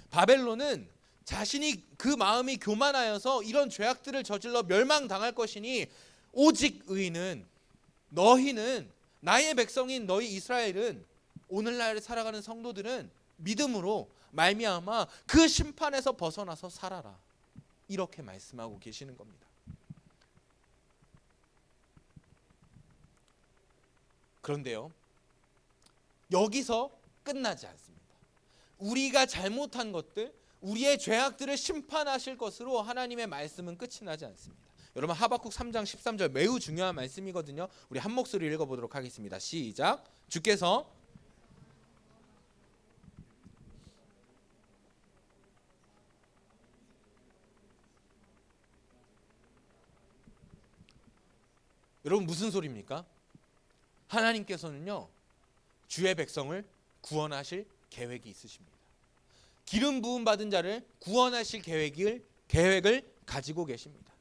바벨론은 자신이 그 마음이 교만하여서 이런 죄악들을 저질러 멸망당할 것이니 오직 의인은, 너희는, 나의 백성인 너희 이스라엘은, 오늘날 살아가는 성도들은 믿음으로 말미암아 그 심판에서 벗어나서 살아라, 이렇게 말씀하고 계시는 겁니다. 그런데요, 여기서 끝나지 않습니다. 우리가 잘못한 것들, 우리의 죄악들을 심판하실 것으로 하나님의 말씀은 끝이 나지 않습니다. 여러분 하박국 3장 13절 매우 중요한 말씀이거든요. 우리 한 목소리 읽어보도록 하겠습니다. 시작. 주께서 여러분 무슨 소리입니까? 하나님께서는요, 주의 백성을 구원하실 계획이 있으십니다. 기름 부음 받은 자를 구원하실 계획을 가지고 계십니다.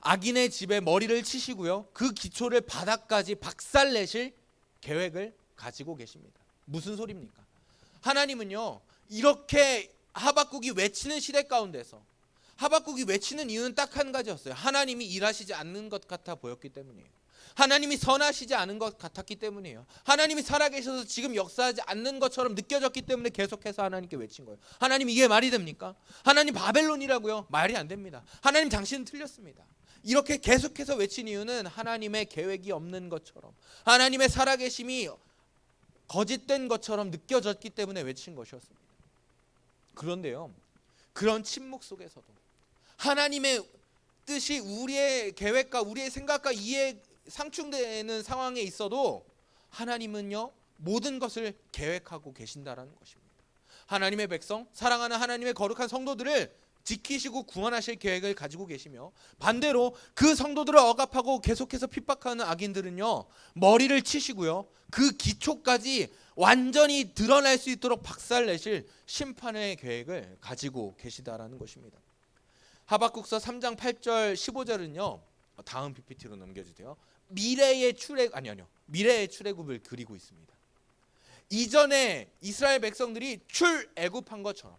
악인의 집에 머리를 치시고요, 그 기초를 바닥까지 박살내실 계획을 가지고 계십니다. 무슨 소리입니까? 하나님은요, 이렇게 하박국이 외치는 시대 가운데서, 하박국이 외치는 이유는 딱 한 가지였어요. 하나님이 일하시지 않는 것 같아 보였기 때문이에요. 하나님이 선하시지 않은 것 같았기 때문이에요. 하나님이 살아계셔서 지금 역사하지 않는 것처럼 느껴졌기 때문에 계속해서 하나님께 외친 거예요. 하나님 이게 말이 됩니까? 하나님 바벨론이라고요? 말이 안 됩니다. 하나님 당신은 틀렸습니다. 이렇게 계속해서 외친 이유는 하나님의 계획이 없는 것처럼, 하나님의 살아계심이 거짓된 것처럼 느껴졌기 때문에 외친 것이었습니다. 그런데요, 그런 침묵 속에서도 하나님의 뜻이 우리의 계획과 우리의 생각과 이해에 상충되는 상황에 있어도 하나님은요, 모든 것을 계획하고 계신다라는 것입니다. 하나님의 백성, 사랑하는 하나님의 거룩한 성도들을 지키시고 구원하실 계획을 가지고 계시며, 반대로 그 성도들을 억압하고 계속해서 핍박하는 악인들은요, 머리를 치시고요, 그 기초까지 완전히 드러날 수 있도록 박살내실 심판의 계획을 가지고 계시다라는 것입니다. 하박국서 3장 8절 15절은요. 다음 PPT로 넘겨주세요. 미래의 출애굽을 그리고 있습니다. 이전에 이스라엘 백성들이 출애굽한 것처럼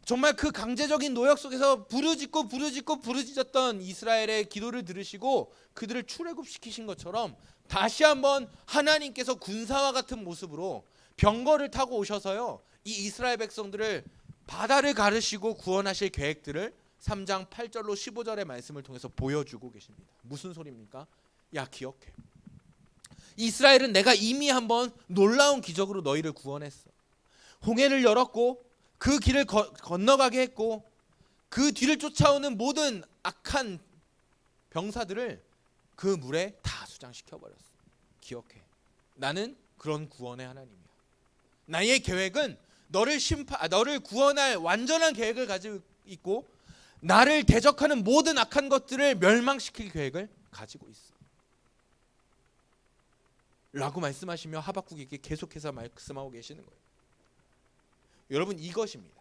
정말 그 강제적인 노역 속에서 부르짖던 이스라엘의 기도를 들으시고 그들을 출애굽시키신 것처럼 다시 한번 하나님께서 군사와 같은 모습으로 병거를 타고 오셔서요. 이 이스라엘 백성들을 바다를 가르시고 구원하실 계획들을 3장 8절로 15절의 말씀을 통해서 보여주고 계십니다. 무슨 소리입니까? 야, 기억해. 이스라엘은 내가 이미 한번 놀라운 기적으로 너희를 구원했어. 홍해를 열었고 그 길을 건너가게 했고 그 뒤를 쫓아오는 모든 악한 병사들을 그 물에 다 수장시켜버렸어. 기억해. 나는 그런 구원의 하나님이야. 나의 계획은 너를 구원할 완전한 계획을 가지고 있고 나를 대적하는 모든 악한 것들을 멸망시킬 계획을 가지고 있어 라고 말씀하시며 하박국에게 계속해서 말씀하고 계시는 거예요. 여러분, 이것입니다.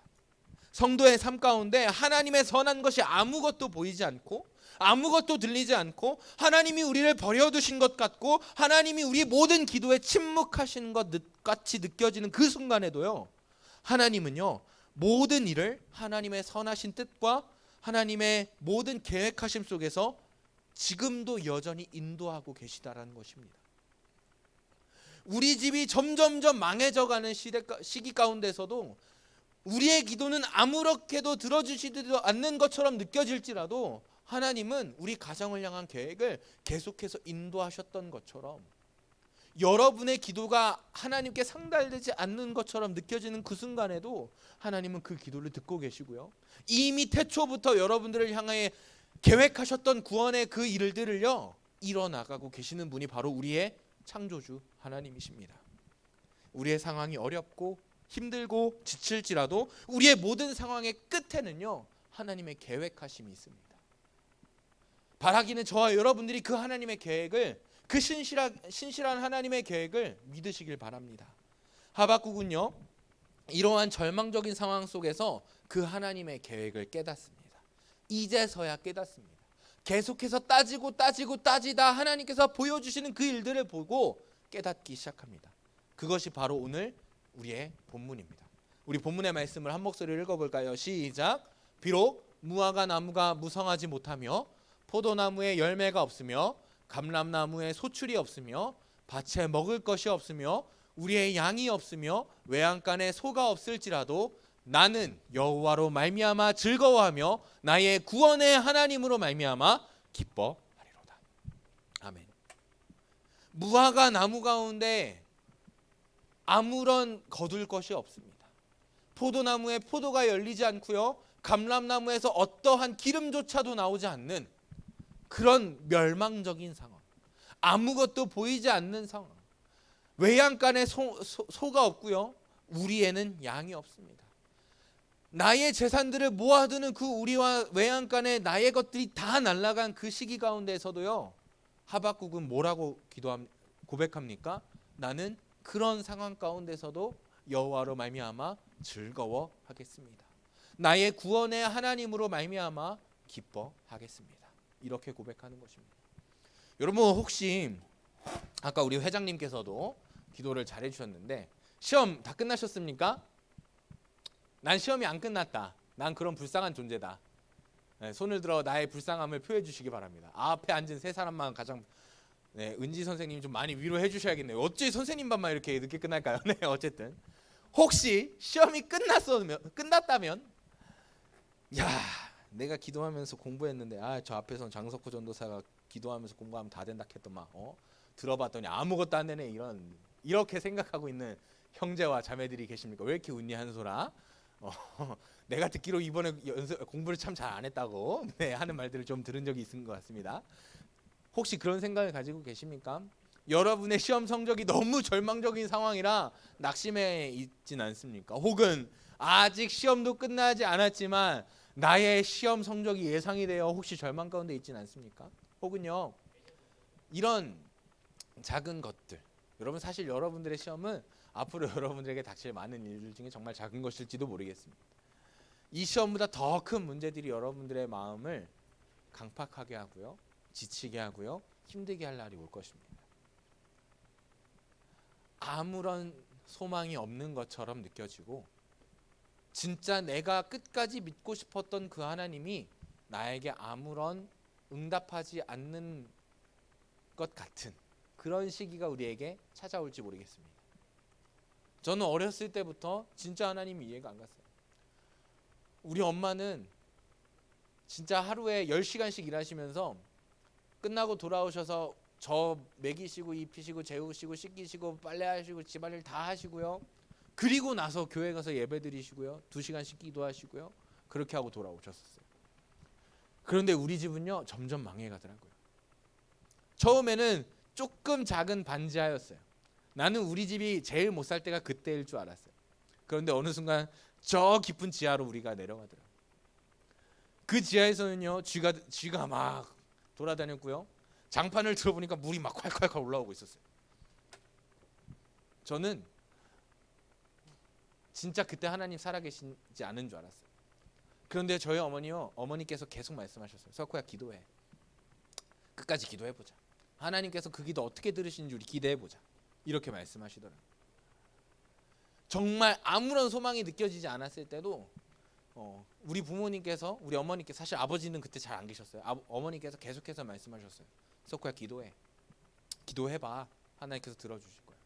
성도의 삶 가운데 하나님의 선한 것이 아무것도 보이지 않고 아무것도 들리지 않고 하나님이 우리를 버려두신 것 같고 하나님이 우리 모든 기도에 침묵하시는 것 같이 느껴지는 그 순간에도요, 하나님은요 모든 일을 하나님의 선하신 뜻과 하나님의 모든 계획하심 속에서 지금도 여전히 인도하고 계시다라는 것입니다. 우리 집이 점점점 망해져가는 시기 가운데서도 우리의 기도는 아무렇게도 들어주시지도 않는 것처럼 느껴질지라도 하나님은 우리 가정을 향한 계획을 계속해서 인도하셨던 것처럼 여러분의 기도가 하나님께 상달되지 않는 것처럼 느껴지는 그 순간에도 하나님은 그 기도를 듣고 계시고요. 이미 태초부터 여러분들을 향해 계획하셨던 구원의 그 일들을요 이뤄나가고 계시는 분이 바로 우리의 창조주 하나님이십니다. 우리의 상황이 어렵고 힘들고 지칠지라도 우리의 모든 상황의 끝에는요 하나님의 계획하심이 있습니다. 바라기는 저와 여러분들이 그 하나님의 계획을, 그 신실한 하나님의 계획을 믿으시길 바랍니다. 하박국은요 이러한 절망적인 상황 속에서 그 하나님의 계획을 깨닫습니다. 이제서야 깨닫습니다. 계속해서 따지다 하나님께서 보여주시는 그 일들을 보고 깨닫기 시작합니다. 그것이 바로 오늘 우리의 본문입니다. 우리 본문의 말씀을 한 목소리로 읽어볼까요? 시작. 비록 무화과 나무가 무성하지 못하며 포도나무에 열매가 없으며 감람나무에 소출이 없으며 밭에 먹을 것이 없으며 우리의 양이 없으며 외양간에 소가 없을지라도 나는 여호와로 말미암아 즐거워하며 나의 구원의 하나님으로 말미암아 기뻐하리로다. 아멘. 무화과 나무 가운데 아무런 거둘 것이 없습니다. 포도나무에 포도가 열리지 않고요, 감람나무에서 어떠한 기름조차도 나오지 않는 그런 멸망적인 상황, 아무것도 보이지 않는 상황, 외양간에 소가 없고요, 우리에는 양이 없습니다. 나의 재산들을 모아두는 그 우리와 외양간에 나의 것들이 다 날아간 그 시기 가운데서도요 하박국은 뭐라고 고백합니까? 나는 그런 상황 가운데서도 여호와로 말미암아 즐거워하겠습니다. 나의 구원의 하나님으로 말미암아 기뻐하겠습니다. 이렇게 고백하는 것입니다. 여러분, 혹시 아까 우리 회장님께서도 기도를 잘해 주셨는데 시험 다 끝나셨습니까? 난 시험이 안 끝났다. 난 그런 불쌍한 존재다. 네, 손을 들어 나의 불쌍함을 표해 주시기 바랍니다. 앞에 앉은 세 사람만 가장 은지 선생님 좀 많이 위로해 주셔야겠네요. 어찌 선생님 반만 이렇게 늦게 끝날까요? 네, 어쨌든 혹시 시험이 끝났다면 야, 내가 기도하면서 공부했는데 저 앞에선 장석호 전도사가 기도하면서 공부하면 다 된다 했더만 들어봤더니 아무것도 안 되네, 이렇게 생각하고 있는 형제와 자매들이 계십니까? 왜 이렇게 웃니 한소라? 내가 듣기로 이번에 공부를 참 잘 안 했다고 하는 말들을 좀 들은 적이 있는 것 같습니다. 혹시 그런 생각을 가지고 계십니까? 여러분의 시험 성적이 너무 절망적인 상황이라 낙심해 있진 않습니까? 혹은 아직 시험도 끝나지 않았지만 나의 시험 성적이 예상이 되어 혹시 절망 가운데 있진 않습니까? 혹은요 이런 작은 것들, 여러분 사실 여러분들의 시험은 앞으로 여러분들에게 닥칠 많은 일들 중에 정말 작은 것일지도 모르겠습니다. 이 시험보다 더 큰 문제들이 여러분들의 마음을 강팍하게 하고요, 지치게 하고요, 힘들게 할 날이 올 것입니다. 아무런 소망이 없는 것처럼 느껴지고 진짜 내가 끝까지 믿고 싶었던 그 하나님이 나에게 아무런 응답하지 않는 것 같은 그런 시기가 우리에게 찾아올지 모르겠습니다. 저는 어렸을 때부터 진짜 하나님이 이해가 안 갔어요. 우리 엄마는 진짜 하루에 10시간씩 일하시면서 끝나고 돌아오셔서 저 먹이시고 입히시고 재우시고 씻기시고 빨래하시고 집안일 다 하시고요. 그리고 나서 교회 가서 예배 드리시고요. 2시간씩 기도하시고요. 그렇게 하고 돌아오셨어요. 그런데 우리 집은요, 점점 망해가더라고요. 처음에는 조금 작은 반지하였어요. 나는 우리 집이 제일 못 살 때가 그때일 줄 알았어요. 그런데 어느 순간 저 깊은 지하로 우리가 내려가더라고요. 그 지하에서는요, 쥐가 막 돌아다녔고요. 장판을 들어보니까 물이 막 콸콸콸 올라오고 있었어요. 저는 진짜 그때 하나님 살아계시지 않은 줄 알았어요. 그런데 저희 어머니께서 계속 말씀하셨어요. 석호야, 기도해. 끝까지 기도해보자. 하나님께서 그 기도 어떻게 들으시는지 우리 기대해보자. 이렇게 말씀하시더라고요. 정말 아무런 소망이 느껴지지 않았을 때도 우리 부모님께서, 우리 어머니께서, 사실 아버지는 그때 잘 안 계셨어요. 어머니께서 계속해서 말씀하셨어요. 석호야, 기도해. 기도해봐. 하나님께서 들어주실 거야.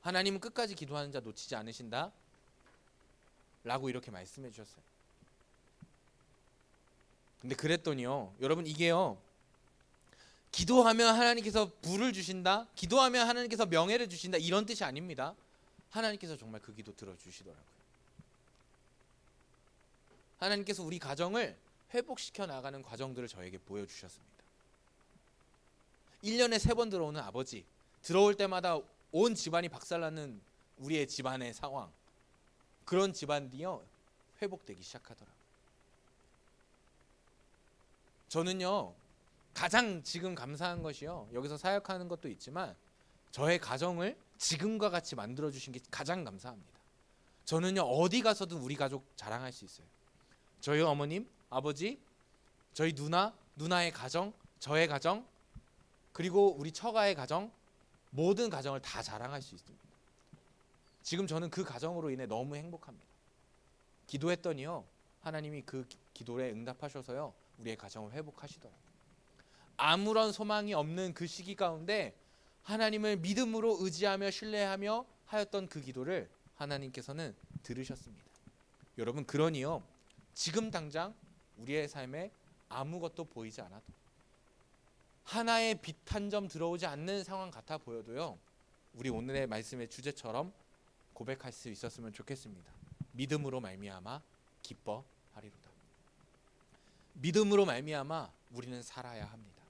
하나님은 끝까지 기도하는 자 놓치지 않으신다 라고 이렇게 말씀해 주셨어요. 근데 그랬더니요, 여러분, 이게요, 기도하면 하나님께서 부를 주신다, 기도하면 하나님께서 명예를 주신다, 이런 뜻이 아닙니다. 하나님께서 정말 그 기도 들어주시더라고요. 하나님께서 우리 가정을 회복시켜 나가는 과정들을 저에게 보여주셨습니다. 1년에 3번 들어오는 아버지, 들어올 때마다 온 집안이 박살나는 우리의 집안의 상황, 그런 집안이요, 회복되기 시작하더라고요. 저는요, 가장 지금 감사한 것이요, 여기서 사역하는 것도 있지만 저의 가정을 지금과 같이 만들어주신 게 가장 감사합니다. 저는요, 어디 가서든 우리 가족 자랑할 수 있어요. 저희 어머님, 아버지, 저희 누나의 가정, 저의 가정, 그리고 우리 처가의 가정, 모든 가정을 다 자랑할 수 있습니다. 지금 저는 그 가정으로 인해 너무 행복합니다. 기도했더니요, 하나님이 그 기도에 응답하셔서요, 우리의 가정을 회복하시더라고요. 아무런 소망이 없는 그 시기 가운데 하나님을 믿음으로 의지하며 신뢰하며 하였던 그 기도를 하나님께서는 들으셨습니다. 여러분, 그러니요, 지금 당장 우리의 삶에 아무것도 보이지 않아도, 하나의 빛 한 점 들어오지 않는 상황 같아 보여도요, 우리 오늘의 말씀의 주제처럼 고백할 수 있었으면 좋겠습니다. 믿음으로 말미암아 기뻐하리로다. 믿음으로 말미암아 우리는 살아야 합니다.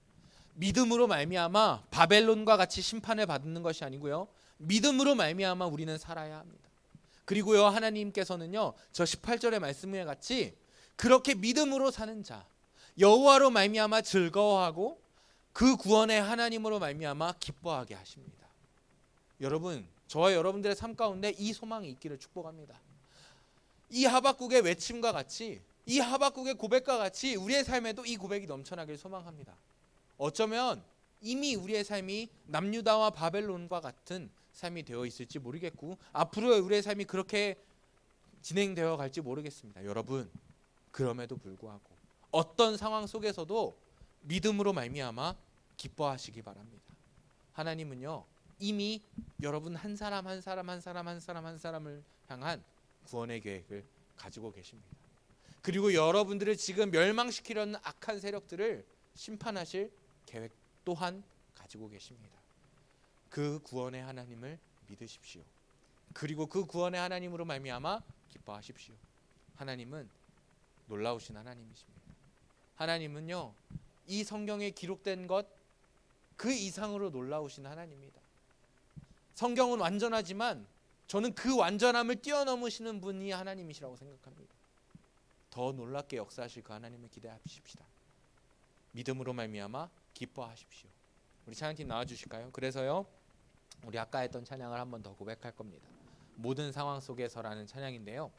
믿음으로 말미암아 바벨론과 같이 심판을 받는 것이 아니고요, 믿음으로 말미암아 우리는 살아야 합니다. 그리고요, 하나님께서는요, 저 18절의 말씀에 같이 그렇게 믿음으로 사는 자, 여호와로 말미암아 즐거워하고 그 구원의 하나님으로 말미암아 기뻐하게 하십니다. 여러분, 저와 여러분들의 삶 가운데 이 소망이 있기를 축복합니다. 이 하박국의 외침과 같이, 이 하박국의 고백과 같이 우리의 삶에도 이 고백이 넘쳐나길 소망합니다. 어쩌면 이미 우리의 삶이 남유다와 바벨론과 같은 삶이 되어 있을지 모르겠고, 앞으로 우리의 삶이 그렇게 진행되어 갈지 모르겠습니다. 여러분, 그럼에도 불구하고 어떤 상황 속에서도 믿음으로 말미암아 기뻐하시기 바랍니다. 하나님은요, 이미 여러분 한 사람 한 사람을 향한 구원의 계획을 가지고 계십니다. 그리고 여러분들을 지금 멸망시키려는 악한 세력들을 심판하실 계획 또한 가지고 계십니다. 그 구원의 하나님을 믿으십시오. 그리고 그 구원의 하나님으로 말미암아 기뻐하십시오. 하나님은 놀라우신 하나님이십니다. 하나님은요, 이 성경에 기록된 것 그 이상으로 놀라우신 하나님입니다. 성경은 완전하지만 저는 그 완전함을 뛰어넘으시는 분이 하나님이시라고 생각합니다. 더 놀랍게 역사하실 그 하나님을 기대하십시다. 믿음으로 말미암아 기뻐하십시오. 우리 찬양팀 나와주실까요? 그래서요, 우리 아까 했던 찬양을 한 번 더 고백할 겁니다. 모든 상황 속에서라는 찬양인데요,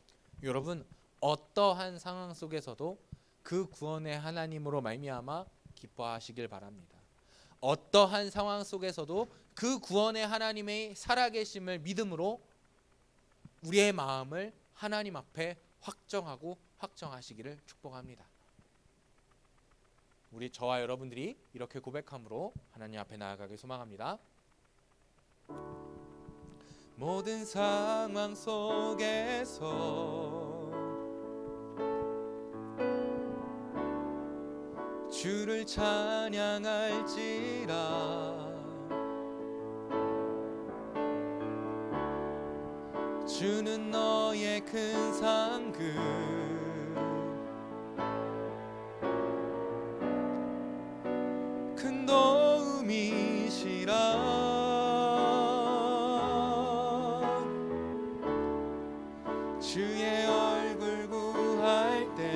여러분, 어떠한 상황 속에서도 그 구원의 하나님으로 말미암아 기뻐하시길 바랍니다. 어떠한 상황 속에서도 그 구원의 하나님의 살아계심을 믿음으로 우리의 마음을 하나님 앞에 확정하시기를 축복합니다. 우리 저와 여러분들이 이렇게 고백함으로 하나님 앞에 나아가길 소망합니다. 모든 상황 속에서 주를 찬양할지라. 주는 너의 큰 상급, 큰 도움이시라. 주의 얼굴 구할 때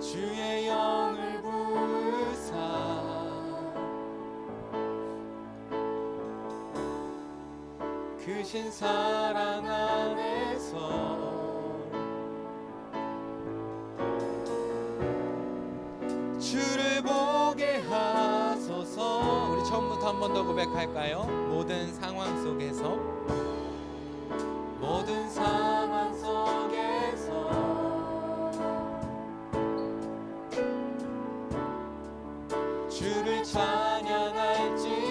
주의 영을 부으사 크신 사랑 안에서 주를 보게 하소서. 우리 처음부터 한 번 더 고백할까요? 모든 상황 속에서, 모든 상황 속에서 주를 찬양할지라.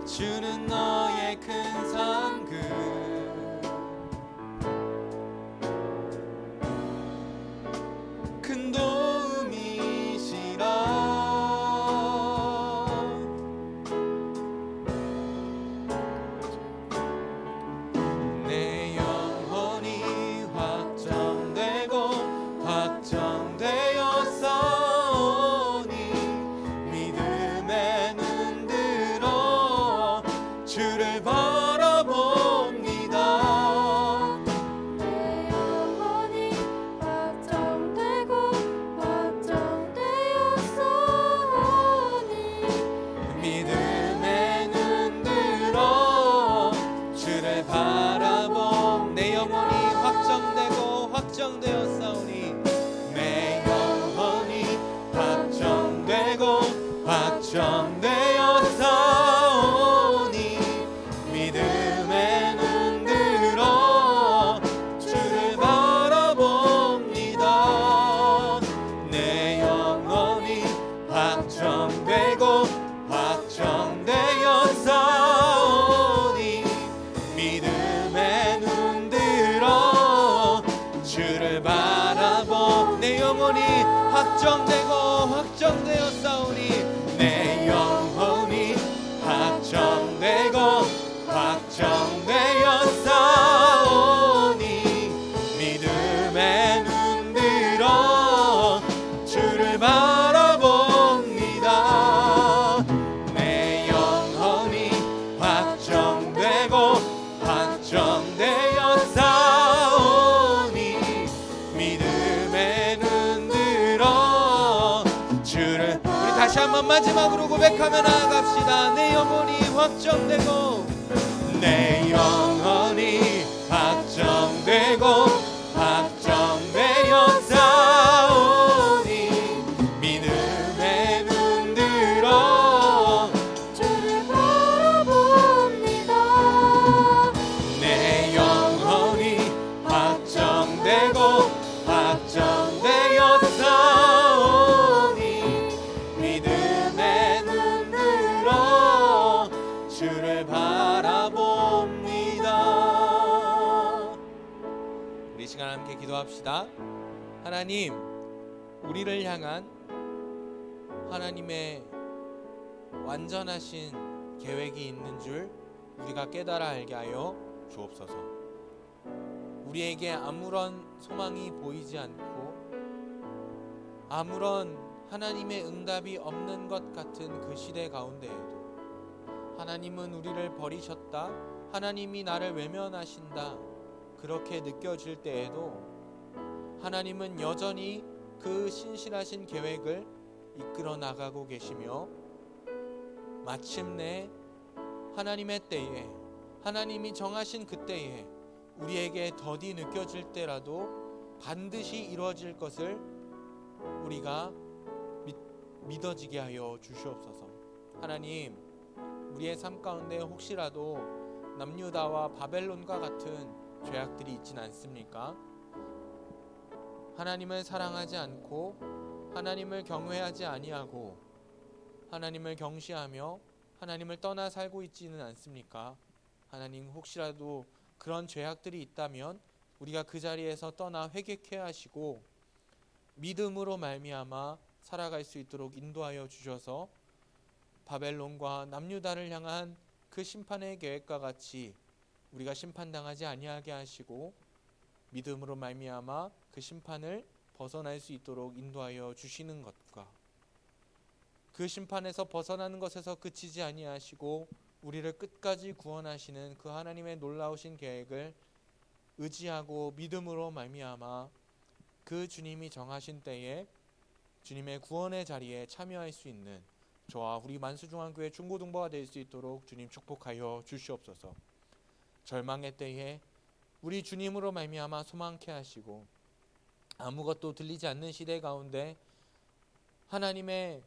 주는 너의 큰 상급, 큰 도움이시라. 내 영혼이 확정되고 확정되어 싸우니 믿음에 눈 들어 주를 바라봅니다. 내 영혼이 확정되고 확정되었사오니 믿음에 눈 들어 주를 바라봄. 내 영혼이 확정되고 확정되었사오니, 내 영혼이 확정되고 확정되었사오니 믿음에 눈 들어 주를 바라봅니다. 내 영혼이 확정되고 확정되었사오니 믿음에 눈 들어 주를 바라보. 내 영혼이 확정되고 확정되었사오니, 내 영혼이 확정되고 확정되었사오니 믿음에 눈 들어 주를 바라봅니다. 내 영혼이 확정되고 확정되었사오니 믿음에 눈 들어 주를. 우리 다시 한번 마지막으로 고백하며 나아갑시다. 내 영혼이 확정되고, 내 영혼이 확정되고 확정되었사오니 믿음에 눈 들어 주를 바라봅니다. 내 영혼이 확정되고 확정되었사오니 믿음에 눈 들어 주를 바라봅니다. 우리 시간 함께 기도합시다. 하나님, 우리를 향한 하나님의 완전하신 계획이 있는 줄 우리가 깨달아 알게 하여 주옵소서. 우리에게 아무런 소망이 보이지 않고 아무런 하나님의 응답이 없는 것 같은 그 시대 가운데에도 하나님은 우리를 버리셨다, 하나님이 나를 외면하신다, 그렇게 느껴질 때에도 하나님은 여전히 그 신실하신 계획을 이끌어 나가고 계시며 마침내 하나님의 때에, 하나님이 정하신 그 때에 우리에게 더디 느껴질 때라도 반드시 이루어질 것을 우리가 믿어지게 하여 주시옵소서. 하나님, 우리의 삶 가운데 혹시라도 남유다와 바벨론과 같은 죄악들이 있진 않습니까? 하나님을 사랑하지 않고 하나님을 경외하지 아니하고 하나님을 경시하며 하나님을 떠나 살고 있지는 않습니까? 하나님, 혹시라도 그런 죄악들이 있다면 우리가 그 자리에서 떠나 회개케 하시고 믿음으로 말미암아 살아갈 수 있도록 인도하여 주셔서 바벨론과 남유다를 향한 그 심판의 계획과 같이 우리가 심판당하지 아니하게 하시고 믿음으로 말미암아 그 심판을 벗어날 수 있도록 인도하여 주시는 것과 그 심판에서 벗어나는 것에서 그치지 아니하시고 우리를 끝까지 구원하시는 그 하나님의 놀라우신 계획을 의지하고 믿음으로 말미암아 그 주님이 정하신 때에 주님의 구원의 자리에 참여할 수 있는 저와 우리 만수중앙교회 중고등부가 될 수 있도록 주님 축복하여 주시옵소서. 절망의 때에 우리 주님으로 말미암아 소망케 하시고 아무것도 들리지 않는 시대 가운데 하나님의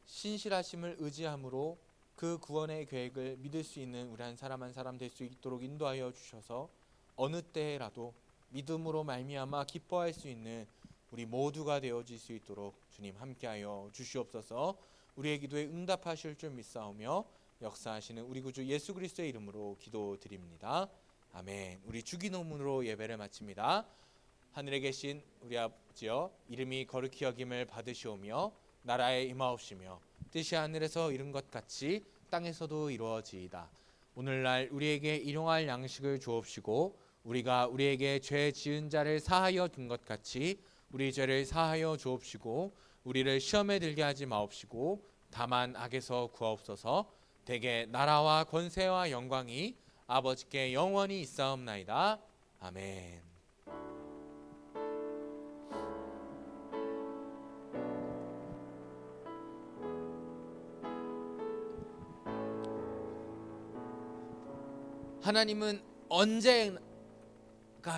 신실하심을 의지함으로 그 구원의 계획을 믿을 수 있는 우리 한 사람 한 사람 될 수 있도록 인도하여 주셔서 어느 때라도 믿음으로 말미암아 기뻐할 수 있는 우리 모두가 되어질 수 있도록 주님 함께하여 주시옵소서. 우리의 기도에 응답하실 줄 믿사오며 역사하시는 우리 구주 예수 그리스도의 이름으로 기도드립니다. 아멘. 우리 주기도문으로 예배를 마칩니다. 하늘에 계신 우리 아버지여, 이름이 거룩히 여김을 받으시오며 나라에 임하옵시며 뜻이 하늘에서 이룬 것 같이 땅에서도 이루어지이다. 오늘날 우리에게 일용할 양식을 주옵시고 우리가 우리에게 죄 지은 자를 사하여 준 것 같이 우리 죄를 사하여 주옵시고 우리를 시험에 들게 하지 마옵시고 다만 악에서 구하옵소서. 대개 나라와 권세와 영광이 아버지께 영원히 있사옵나이다. 아멘. 하나님은 언제가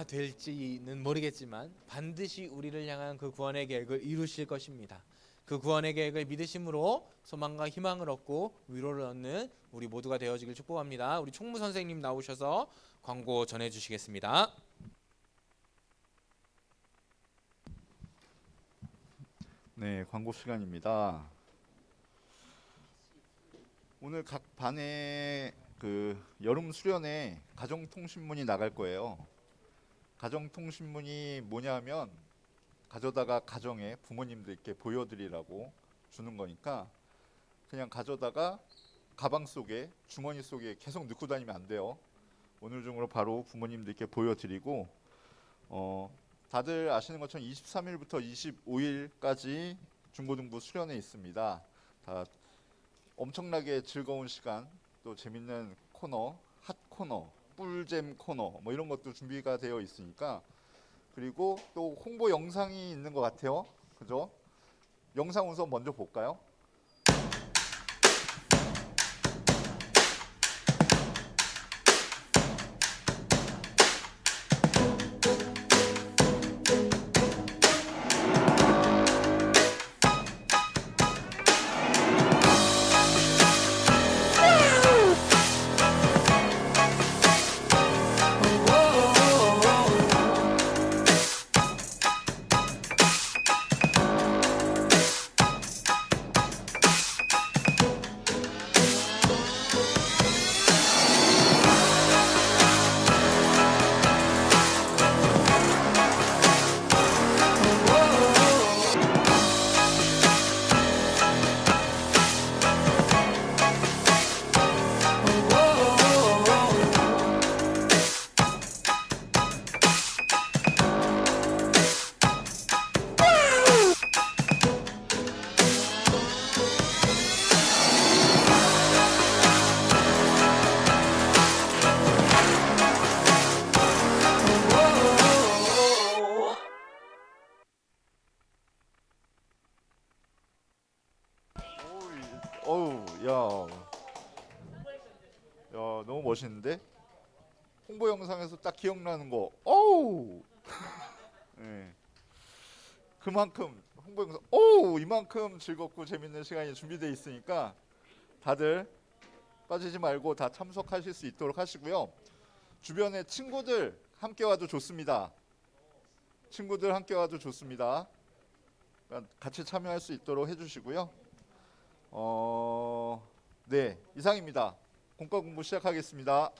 될지는 모르겠지만 반드시 우리를 향한 그 구원의 계획을 이루실 것입니다. 그 구원의 계획을 믿으심으로 소망과 희망을 얻고 위로를 얻는 우리 모두가 되어지길 축복합니다. 우리 총무 선생님 나오셔서 광고 전해 주시겠습니다. 네, 광고 시간입니다. 오늘 각 반에 그 여름 수련회 가정통신문이 나갈 거예요. 가정통신문이 뭐냐면 가져다가 가정에 부모님들께 보여드리라고 주는 거니까 그냥 가져다가 가방 속에 주머니 속에 계속 넣고 다니면 안 돼요. 오늘 중으로 바로 부모님들께 보여드리고 다들 아시는 것처럼 23일부터 25일까지 중고등부 수련회 있습니다. 다 엄청나게 즐거운 시간, 또 재밌는 코너, 핫 코너, 꿀잼 코너 뭐 이런 것도 준비가 되어 있으니까, 그리고 또 홍보 영상이 있는 것 같아요. 그죠? 영상 우선 먼저 볼까요? 어우, 야, 너무 멋있는데 홍보 영상에서 딱 기억나는 거. 어우. 네. 그만큼 홍보 영상. 오 이만큼 즐겁고 재밌는 시간이 준비되어 있으니까 다들 빠지지 말고 다 참석하실 수 있도록 하시고요. 주변에 친구들 함께 와도 좋습니다. 친구들 함께 와도 좋습니다. 그러니까 같이 참여할 수 있도록 해주시고요. 네 이상입니다. 공과 공부 시작하겠습니다.